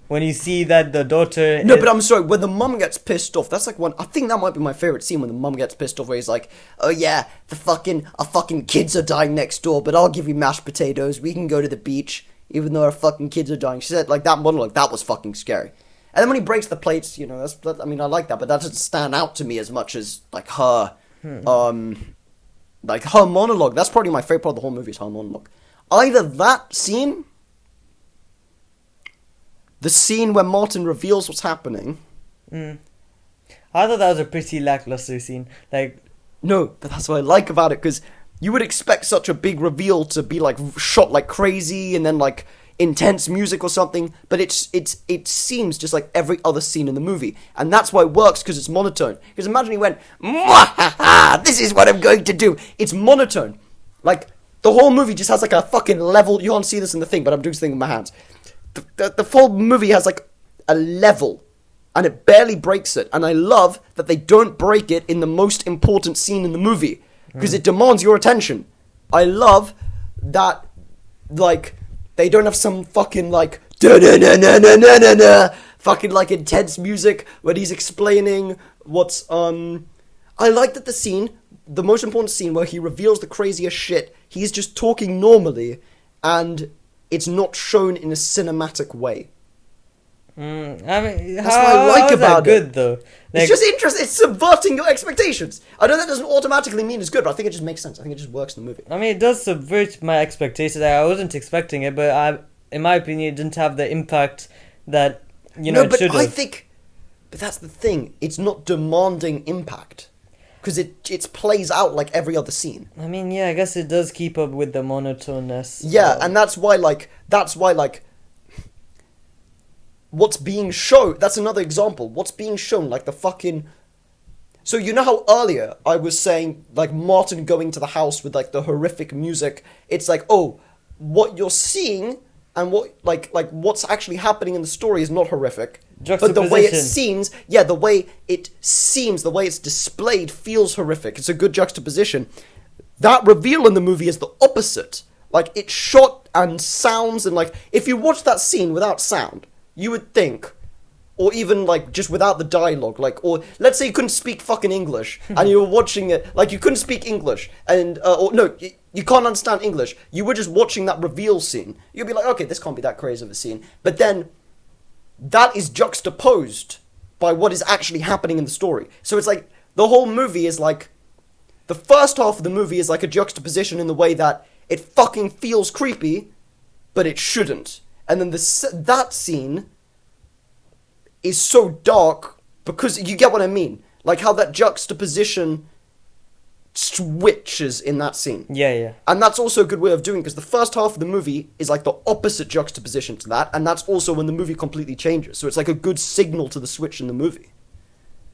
when you see that the daughter. No, but I'm sorry. When the mum gets pissed off, that's like one. I think that might be my favorite scene when the mum gets pissed off, where he's like, "Oh yeah, our fucking kids are dying next door, but I'll give you mashed potatoes. We can go to the beach, even though our fucking kids are dying." She said like that monologue. That was fucking scary. And then when he breaks the plates, you know, I mean, I like that, but that doesn't stand out to me as much as like her, like her monologue. That's probably my favorite part of the whole movie is her monologue. Either that scene. The scene where Martin reveals what's happening. I thought that was a pretty lackluster scene. Like, no, but that's what I like about it, because you would expect such a big reveal to be like shot like crazy and then like intense music or something, but it seems just like every other scene in the movie, and that's why it works, because it's monotone. Because imagine he went, "This is what I'm going to do." It's monotone. Like the whole movie just has like a fucking level. You can't see this in the thing, but I'm doing this thing with my hands. The full movie has like a level, and it barely breaks it. And I love that they don't break it in the most important scene in the movie, because it demands your attention. I love that, like, they don't have some fucking like fucking like intense music when he's explaining what's I like that the most important scene where he reveals the craziest shit, he's just talking normally, and it's not shown in a cinematic way. I mean, that's what I like about it. Good though. Like, it's just interesting. It's subverting your expectations. I know that doesn't automatically mean it's good, but I think it just makes sense. I think it just works in the movie. I mean, it does subvert my expectations. I wasn't expecting it, but in my opinion, it didn't have the impact that it should have. But that's the thing. It's not demanding impact, because it plays out like every other scene. I mean, yeah, I guess it does keep up with the monotoneness. Yeah, and that's why what's being shown, that's another example. What's being shown, like the fucking... So you know how earlier I was saying, like, Martin going to the house with, like, the horrific music, it's like, oh, what you're seeing and what, like what's actually happening in the story is not horrific. But the way it seems, the way it's displayed feels horrific. It's a good juxtaposition. That reveal in the movie is the opposite. Like, it's shot and sounds, and, like, if you watch that scene without sound, you would think, or even, like, just without the dialogue, like, or let's say you couldn't speak fucking English, and you were watching it, like, you couldn't speak English, and, you can't understand English, you were just watching that reveal scene, you'd be like, okay, this can't be that crazy of a scene, but then, that is juxtaposed by what is actually happening in the story. So it's like, the whole movie is like, the first half of the movie is like a juxtaposition in the way that it fucking feels creepy, but it shouldn't. And then that scene is so dark, because you get what I mean. Like how that juxtaposition switches in that scene. Yeah. And that's also a good way of doing, because the first half of the movie is like the opposite juxtaposition to that, and that's also when the movie completely changes. So it's like a good signal to the switch in the movie.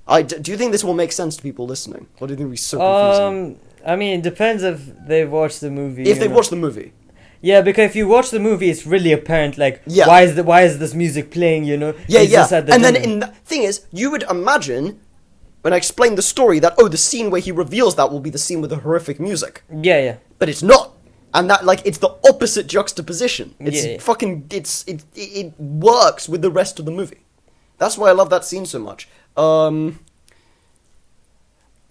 Do you think this will make sense to people listening? Or do you think it's so confusing? I mean, it depends if they've watched the movie. If they've watched the movie. Yeah, because if you watch the movie, it's really apparent, like, why is this music playing, Yeah. And then the thing is, you would imagine, when I explain the story, that, the scene where he reveals that will be the scene with the horrific music. Yeah. But it's not. And that, like, it's the opposite juxtaposition. It's fucking, it works with the rest of the movie. That's why I love that scene so much. The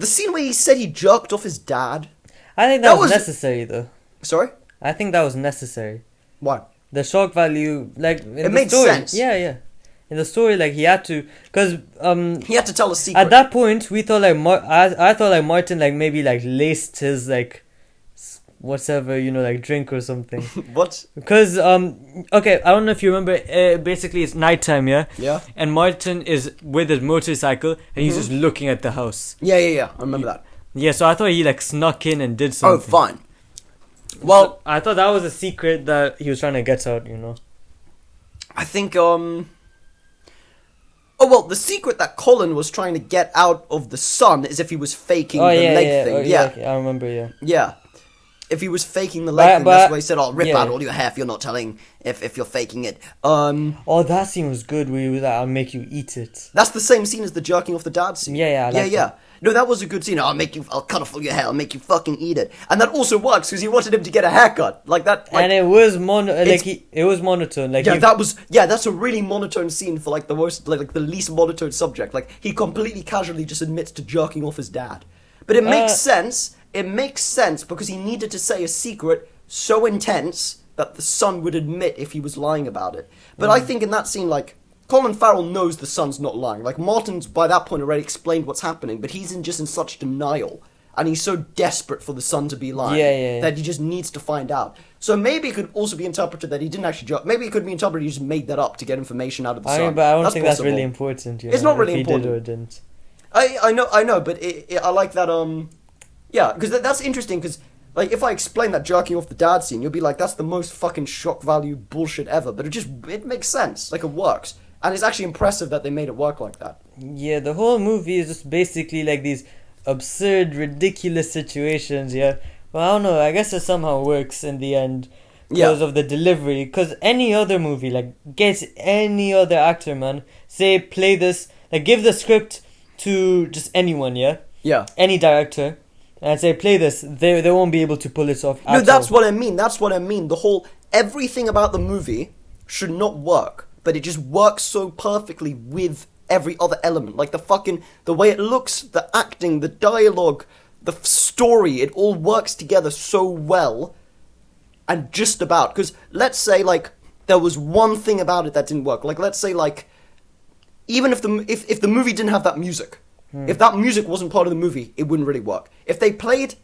scene where he said he jerked off his dad. I think that was necessary, though. Sorry? I think that was necessary. Why? The shock value, like, in it made story, sense. Yeah. In the story, like, he had to, because he had to tell a secret. At that point, we thought like I thought like Martin like maybe like laced his like whatever, like, drink or something. What? Because okay, I don't know if you remember. Basically, it's nighttime, yeah. Yeah. And Martin is with his motorcycle, and he's just looking at the house. Yeah. I remember that. Yeah, so I thought he like snuck in and did something. Oh, fine. Well, so I thought that was a secret that he was trying to get out, I think, Oh, well, the secret that Colin was trying to get out of the sun is if he was faking the leg thing. I remember, Yeah. If he was faking the leg thing, that's why he said, rip out all your hair if you're not telling, if you're faking it. Oh, that scene was good where he was like, I'll make you eat it. That's the same scene as the jerking off the dad scene. Yeah, that. No, that was a good scene. I'll cut off all your hair, I'll make you fucking eat it. And that also works, because he wanted him to get a haircut. Like that. Like, and it was it was monotone. Like that's a really monotone scene for like the most, like the least monotone subject. Like, he completely casually just admits to jerking off his dad. But it makes sense. It makes sense because he needed to say a secret so intense that the son would admit if he was lying about it. But I think in that scene, like, Colin Farrell knows the son's not lying. Like, Martin's by that point already explained what's happening, but he's just in such denial. And he's so desperate for the son to be lying that he just needs to find out. So maybe it could also be interpreted that he didn't actually jerk. Maybe it could be interpreted he just made that up to get information out of the son. But I don't think that's really important. It's not really important. He did or didn't. I know, but I like that, yeah, because that's interesting, because, like, if I explain that jerking off the dad scene, you'll be like, that's the most fucking shock value bullshit ever. But it makes sense. Like, it works. And it's actually impressive that they made it work like that. Yeah, the whole movie is just basically, like, these absurd, ridiculous situations, yeah. Well, I don't know, I guess it somehow works in the end because of the delivery. Because any other movie, like, get any other actor, man, say, play this, like, give the script to just anyone, yeah? Yeah. Any director. And say, play this, they won't be able to pull this off. No, that's what I mean. That's what I mean. Everything about the movie should not work, but it just works so perfectly with every other element. Like the way it looks, the acting, the dialogue, the story, it all works together so well. And just about, because let's say, like, there was one thing about it that didn't work. Like, let's say, like, even if the movie didn't have that music, if that music wasn't part of the movie, it wouldn't really work. If they played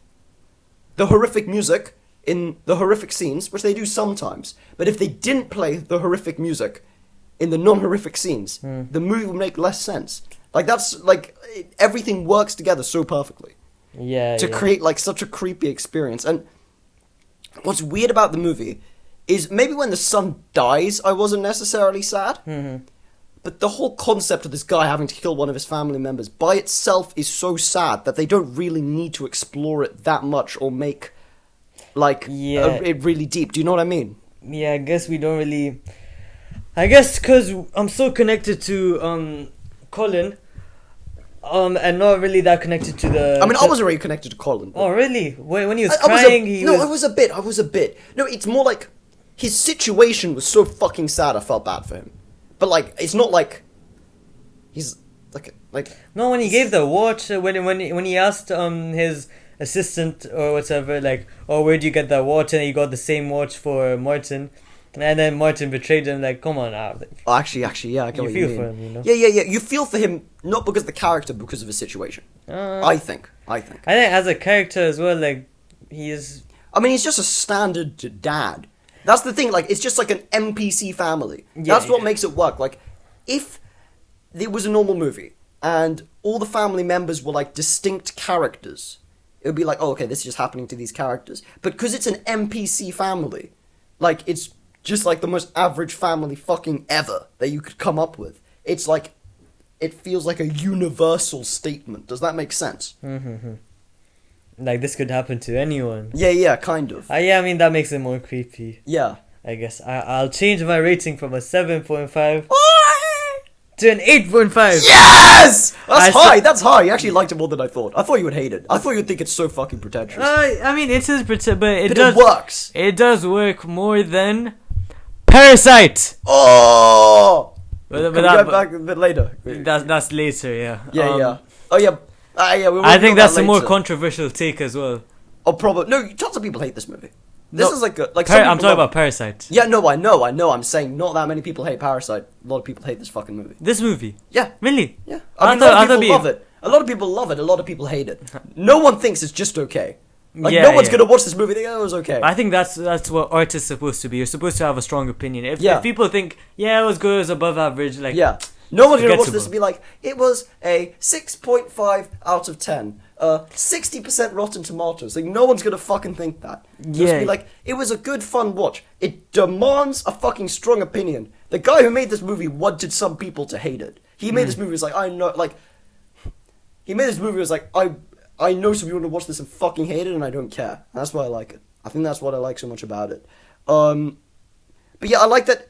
the horrific music in the horrific scenes, which they do sometimes, but if they didn't play the horrific music in the non-horrific scenes, the movie would make less sense. Like, that's, like, everything works together so perfectly. To create, like, such a creepy experience. And what's weird about the movie is maybe when the son dies, I wasn't necessarily sad. But the whole concept of this guy having to kill one of his family members by itself is so sad that they don't really need to explore it that much or make, like, it really deep. Do you know what I mean? Yeah, I guess we don't really... I guess because I'm so connected to Colin, and not really that connected to the... I mean, I was already connected to Colin. Oh, really? When he was crying, I was a bit. No, it's more like his situation was so fucking sad I felt bad for him. But, like, it's not like he's like. No, when he gave the watch, when he asked his assistant or whatever, like, oh, where'd you get that watch? And he got the same watch for Martin, and then Martin betrayed him. Like, come on now. Oh, actually, yeah, I get what you mean. You feel for him, you know? Yeah. You feel for him not because of the character, because of his situation. I think. I think as a character as well, like, he is. I mean, he's just a standard dad. That's the thing, like, it's just like an NPC family. That's what makes it work. Like, if it was a normal movie, and all the family members were, like, distinct characters, it would be like, oh, okay, this is just happening to these characters. But because it's an NPC family, like, it's just, like, the most average family fucking ever that you could come up with. It's, like, it feels like a universal statement. Does that make sense? Like, this could happen to anyone. Yeah, kind of. Yeah, I mean, that makes it more creepy. Yeah. I guess I'll change my rating from a 7.5 to an 8.5. Yes! That's high. You actually liked it more than I thought. I thought you would hate it. I thought you would think it's so fucking pretentious. I mean, it is pretentious, but it works. It does work more than Parasite. Oh! But we go back a bit later? That's later, yeah. Yeah. Oh, yeah. I think that's a more controversial take as well. Oh, probably. No, tons of people hate this movie. This is like I'm talking about Parasite. Yeah, no, I know. I'm saying not that many people hate Parasite. A lot of people hate this fucking movie. This movie? Yeah. Really? Yeah. I mean, a lot of people love it. A lot of people love it. A lot of people hate it. No one thinks it's just okay. Like, no one's gonna watch this movie and think, oh, it was okay. I think that's what art is supposed to be. You're supposed to have a strong opinion. If people think, it was good, it was above average, like... Yeah. No one's gonna watch this and be like, it was a 6.5 out of 10. 60% Rotten Tomatoes. Like, no one's gonna fucking think that. Just be like, it was a good, fun watch. It demands a fucking strong opinion. The guy who made this movie wanted some people to hate it. He made this movie. Was like, I know, like, he made this movie. Was like, I know some people want to watch this and fucking hate it, and I don't care. And that's why I like it. I think that's what I like so much about it. But yeah, I like that.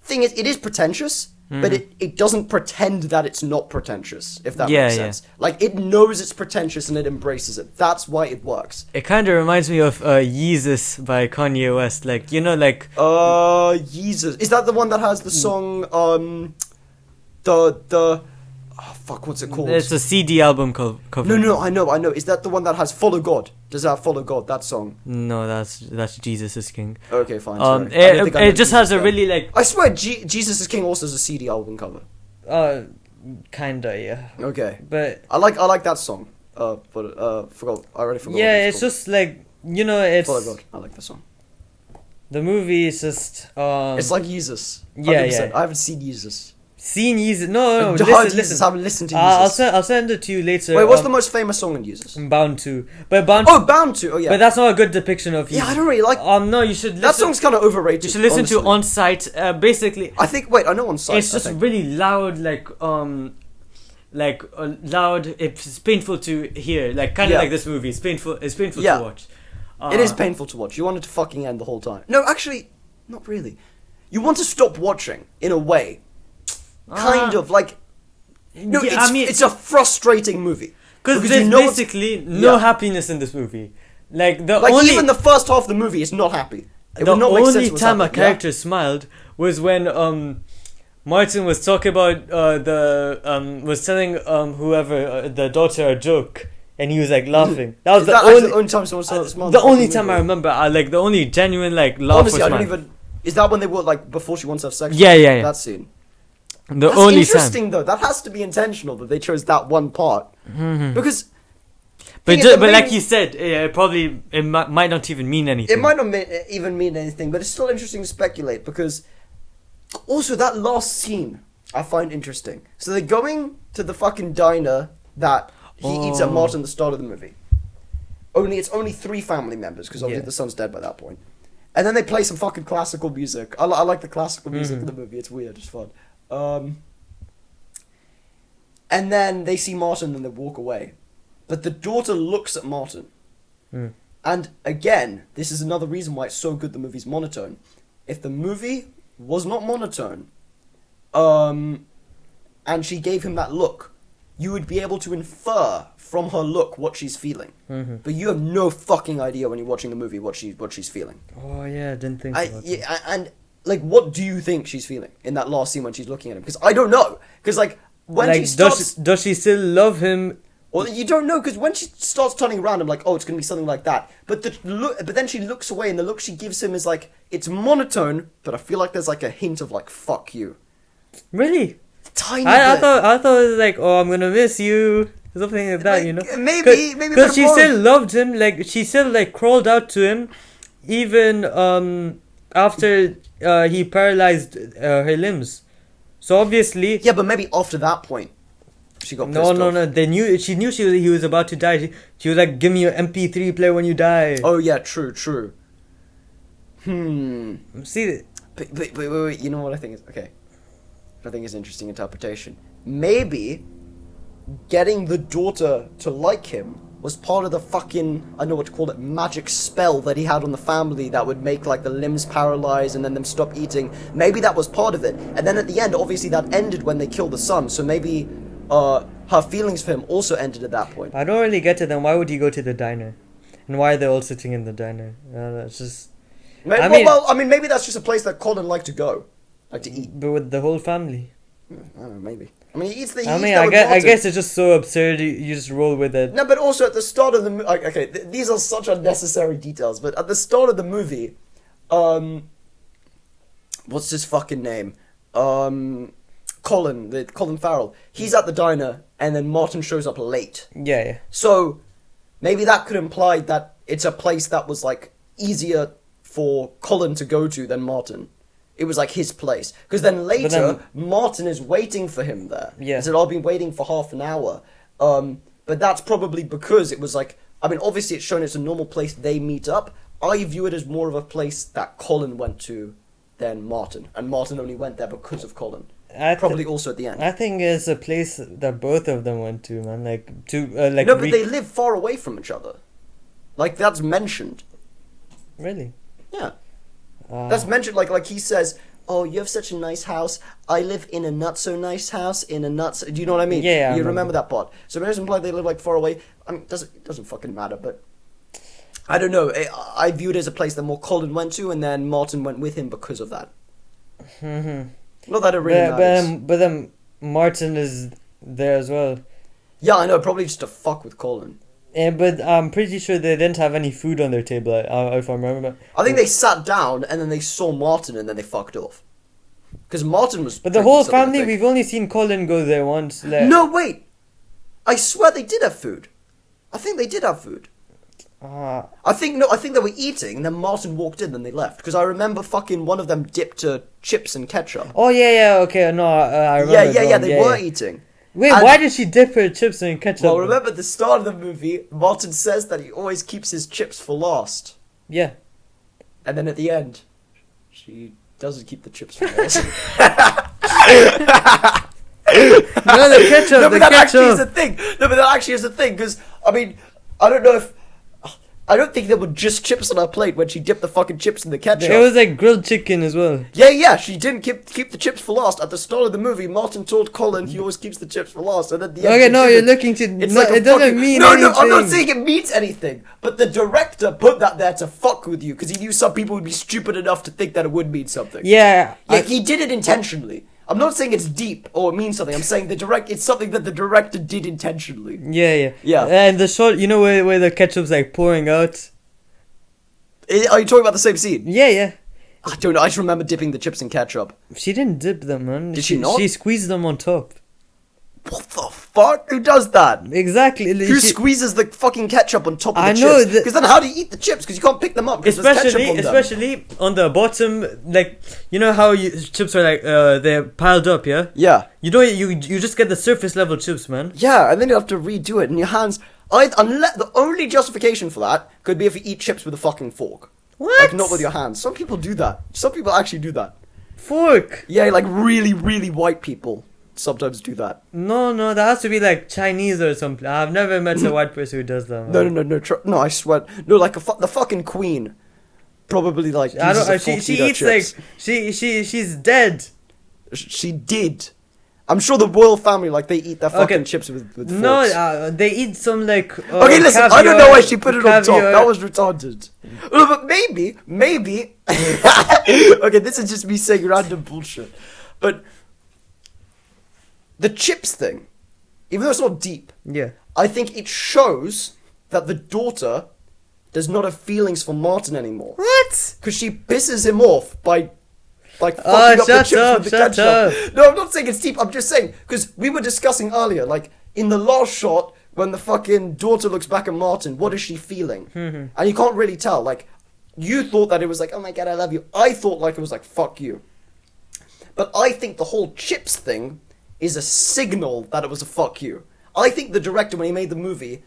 Thing is, it is pretentious, but it doesn't pretend that it's not pretentious, if that makes sense. Like, it knows it's pretentious and it embraces it. That's why it works. It kind of reminds me of Yeezus by Kanye West. Like, you know, like... Yeezus. Is that the one that has the song, oh, fuck, what's it called? It's a CD album cover. No, I know. Is that the one that has Follow God? Does it have Follow God, that song? No, that's Jesus is King. Okay, fine. It just has a really, like... I swear, Jesus is King also has a CD album cover. Kinda, yeah. Okay. But... I like that song. Forgot. I already forgot. Yeah, it's just like, you know, it's... Follow God. I like the song. The movie is just... It's like Jesus. 100%. Yeah. I haven't seen Jesus. Seen Yeezus? No, listen. I haven't listened to Jesus. I'll send it to you later. Wait, what's the most famous song in Jesus? Bound to. Bound to. Oh yeah. But that's not a good depiction of Jesus. Yeah, I don't really like. No, you should. That song's kind of overrated. You should listen to On Sight. Basically. I think. Wait, I know On Sight. It's just really loud, loud. It's painful to hear. Like kind of like this movie. It's painful. It's painful to watch. It is painful to watch. You want it to fucking end the whole time. No, actually, not really. You want to stop watching in a way. Kind of like, no, it's a frustrating movie because there's basically no happiness in this movie. Like even the first half of the movie is not happy. The only time a character smiled was when Martin was talking about was telling whoever the daughter a joke, and he was like laughing. That was the only time someone smiled. The only time I remember, like the only genuine like laugh. Honestly, I don't even. Is that when they were like before she wants to have sex? Yeah. That scene. That's only interesting though. That has to be intentional that they chose that one part because. But like you said, it might not even mean anything. It might not even mean anything, but it's still interesting to speculate because. Also, that last scene I find interesting. So they're going to the fucking diner that he eats at Martin at the start of the movie. It's only 3 family members because obviously the son's dead by that point. And then they play some fucking classical music. I like the classical music in the movie. It's weird. It's fun. And then they see Martin and they walk away. But the daughter looks at Martin. And again, this is another reason why it's so good the movie's monotone. If the movie was not monotone, and she gave him that look, you would be able to infer from her look what she's feeling. But you have no fucking idea when you're watching the movie what she's feeling. Oh yeah, I didn't think about that. And like, what do you think she's feeling in that last scene when she's looking at him? Because I don't know. Because like when she starts, does she still love him? Well, you don't know because when she starts turning around, I'm like, oh, it's gonna be something like that. But but then she looks away, and the look she gives him is like it's monotone, but I feel like there's like a hint of like fuck you. Really? Tiny I bit. thought it was like, oh, I'm gonna miss you, something like that, like, you know? Maybe because she still loved him. Like she still like crawled out to him, even after he paralyzed her limbs. So obviously, yeah, but maybe after that point, she got pissed off. No. She knew he was about to die. She was like, "Give me your MP3 player when you die." Oh yeah, true. See, but wait. You know what I think is okay? I think is interesting interpretation. Maybe getting the daughter to like him was part of the fucking, I don't know what to call it, magic spell that he had on the family that would make like the limbs paralyzed and then them stop eating. Maybe that was part of it. And then at the end, obviously that ended when they killed the son. So maybe her feelings for him also ended at that point. I don't really get it. Then why would he go to the diner? And why are they all sitting in the diner? That's just... I mean, maybe that's just a place that Colin liked to go. Like to eat. But with the whole family. I don't know, maybe. I mean, he eats the... I guess it's just so absurd, you just roll with it. No, but also at the start of the movie... Okay, these are such unnecessary details, but at the start of the movie, what's his fucking name? Colin Farrell. He's at the diner, and then Martin shows up late. Yeah. So, maybe that could imply that it's a place that was, like, easier for Colin to go to than Martin. It was like his place. Because then later, Martin is waiting for him there. Yeah. He said, I've been waiting for half an hour. But that's probably because it was like... I mean, obviously it's shown it's a normal place they meet up. I view it as more of a place that Colin went to than Martin. And Martin only went there because of Colin. probably also at the end. I think it's a place that both of them went to, man. No, but they live far away from each other. Like, that's mentioned. Really? Yeah. That's mentioned, like he says, oh, you have such a nice house. I live in a not-so-nice house in a not-so... Do you know what I mean? Yeah, you remember that part. So it implies they live, like, far away. I mean, it doesn't fucking matter, but... I don't know. I view it as a place that more Colin went to, and then Martin went with him because of that. Not that it really matters. But then Martin is there as well. Yeah, I know. Probably just to fuck with Colin. Yeah, but I'm pretty sure they didn't have any food on their table, if I remember. I think they sat down, and then they saw Martin, and then they fucked off. Because Martin was... But the whole family, we've only seen Colin go there once. No, wait! I swear they did have food. I think they did have food. I think they were eating, and then Martin walked in, and they left. Because I remember fucking one of them dipped chips and ketchup. Oh, yeah, okay, no, I remember. Yeah, they were eating. Wait, why did she dip her chips in ketchup? Well, remember at the start of the movie, Martin says that he always keeps his chips for last. Yeah. And then at the end, she doesn't keep the chips for last. No, the ketchup, no, but that actually is a thing. No, but that actually is a thing, because, I mean, I don't know if... I don't think there were just chips on her plate when she dipped the fucking chips in the ketchup. It was like grilled chicken as well. Yeah, she didn't keep the chips for last. At the start of the movie, Martin told Colin he always keeps the chips for last, and at the end... Okay, no, you're looking to... It's no, like it doesn't mean anything. No, I'm not saying it means anything, but the director put that there to fuck with you, because he knew some people would be stupid enough to think that it would mean something. Yeah. He did it intentionally. I'm not saying it's deep or it means something. I'm saying it's something that the director did intentionally. Yeah. Yeah. And the shot, you know where the ketchup's like pouring out? Are you talking about the same scene? Yeah. I don't know. I just remember dipping the chips in ketchup. She didn't dip them, man. Did she not? She squeezed them on top. What the fuck? Who does that? Exactly. Who squeezes the fucking ketchup on top of the chips? Because then how do you eat the chips? Because you can't pick them up. Especially on the bottom, like, you know how chips are like they're piled up, yeah. Yeah. You know you just get the surface level chips, man. Yeah, and then you have to redo it in your hands. Unless the only justification for that could be if you eat chips with a fucking fork. What? Like, not with your hands. Some people do that. Some people actually do that. Fork? Yeah, like really, really white people sometimes do that. No, that has to be like Chinese or something. I've never met a white person who does that. Man. No, I swear. No, like the fucking queen. Probably like she eats chips. Like she's dead. She did. I'm sure the royal family, like, they eat their fucking chips with forks. No, they eat some, like... okay, listen, caviar, I don't know why she put it on top. That was retarded. But maybe... okay, this is just me saying random bullshit. But the chips thing, even though it's not deep, yeah, I think it shows that the daughter does not have feelings for Martin anymore. What? Because she pisses him off by... like fucking up the chips with the ketchup. No, I'm not saying it's deep. I'm just saying because we were discussing earlier, like in the last shot when the fucking daughter looks back at Martin, what is she feeling? And you can't really tell. Like you thought that it was like, oh my god, I love you. I thought like it was like, fuck you. But I think the whole chips thing is a signal that it was a fuck you. I think the director, when he made the movie,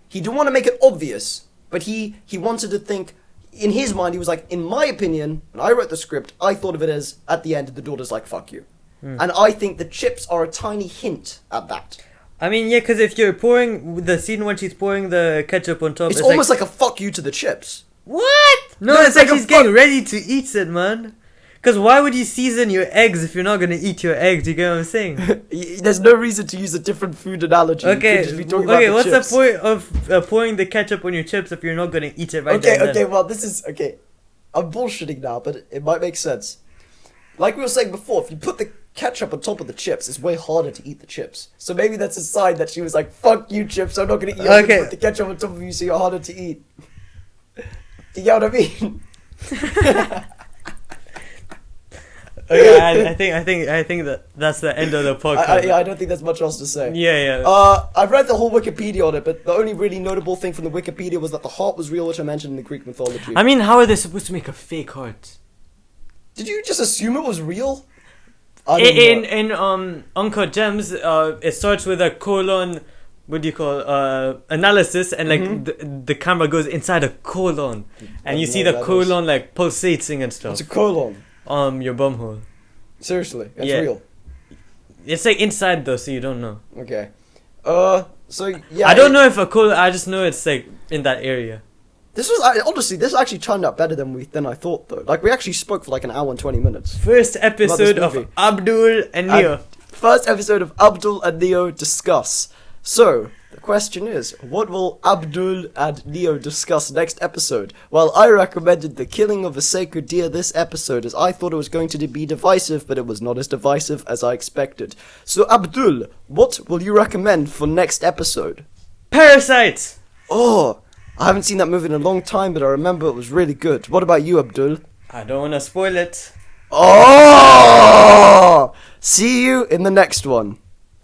he didn't want to make it obvious, but he wanted to think. In his mind, he was like, in my opinion, when I wrote the script, I thought of it as, at the end, the daughter's like, fuck you. And I think the chips are a tiny hint at that. I mean, yeah, because if you're pouring, the scene when she's pouring the ketchup on top... It's almost like a fuck you to the chips. What? No, it's like she's getting ready to eat it, man. Because why would you season your eggs if you're not going to eat your eggs? You get what I'm saying? There's no reason to use a different food analogy. Okay, what's the point of pouring the ketchup on your chips if you're not going to eat it right there? Okay, well, this is... Okay, I'm bullshitting now, but it might make sense. Like we were saying before, if you put the ketchup on top of the chips, it's way harder to eat the chips. So maybe that's a sign that she was like, fuck you, chips, I'm not going to eat it. Put the ketchup on top of you so you're harder to eat. Do you get what I mean? Okay, I think that's the end of the podcast. I don't think there's much else to say. Yeah. I've read the whole Wikipedia on it, but the only really notable thing from the Wikipedia was that the heart was real, which I mentioned in the Greek mythology. I mean, how are they supposed to make a fake heart? Did you just assume it was real? In Uncut Gems, it starts with a colon. What do you call analysis, and like the camera goes inside a colon, and you see the colon like pulsating and stuff. What's a colon? Your bumhole. Seriously, that's real. It's like inside though, so you don't know. Okay. So yeah. I don't know if a cool. I just know it's like in that area. This honestly, this actually turned out better than I thought though. Like we actually spoke for like an hour and 20 minutes. First episode of Abdul and Neo. First episode of Abdul and Neo discuss. So the question is, what will Abdul and Neo discuss next episode? Well, I recommended the killing of a sacred deer this episode as I thought it was going to be divisive, but it was not as divisive as I expected. So Abdul, what will you recommend for next episode? Parasite! Oh, I haven't seen that movie in a long time, but I remember it was really good. What about you, Abdul? I don't want to spoil it. Oh! See you in the next one.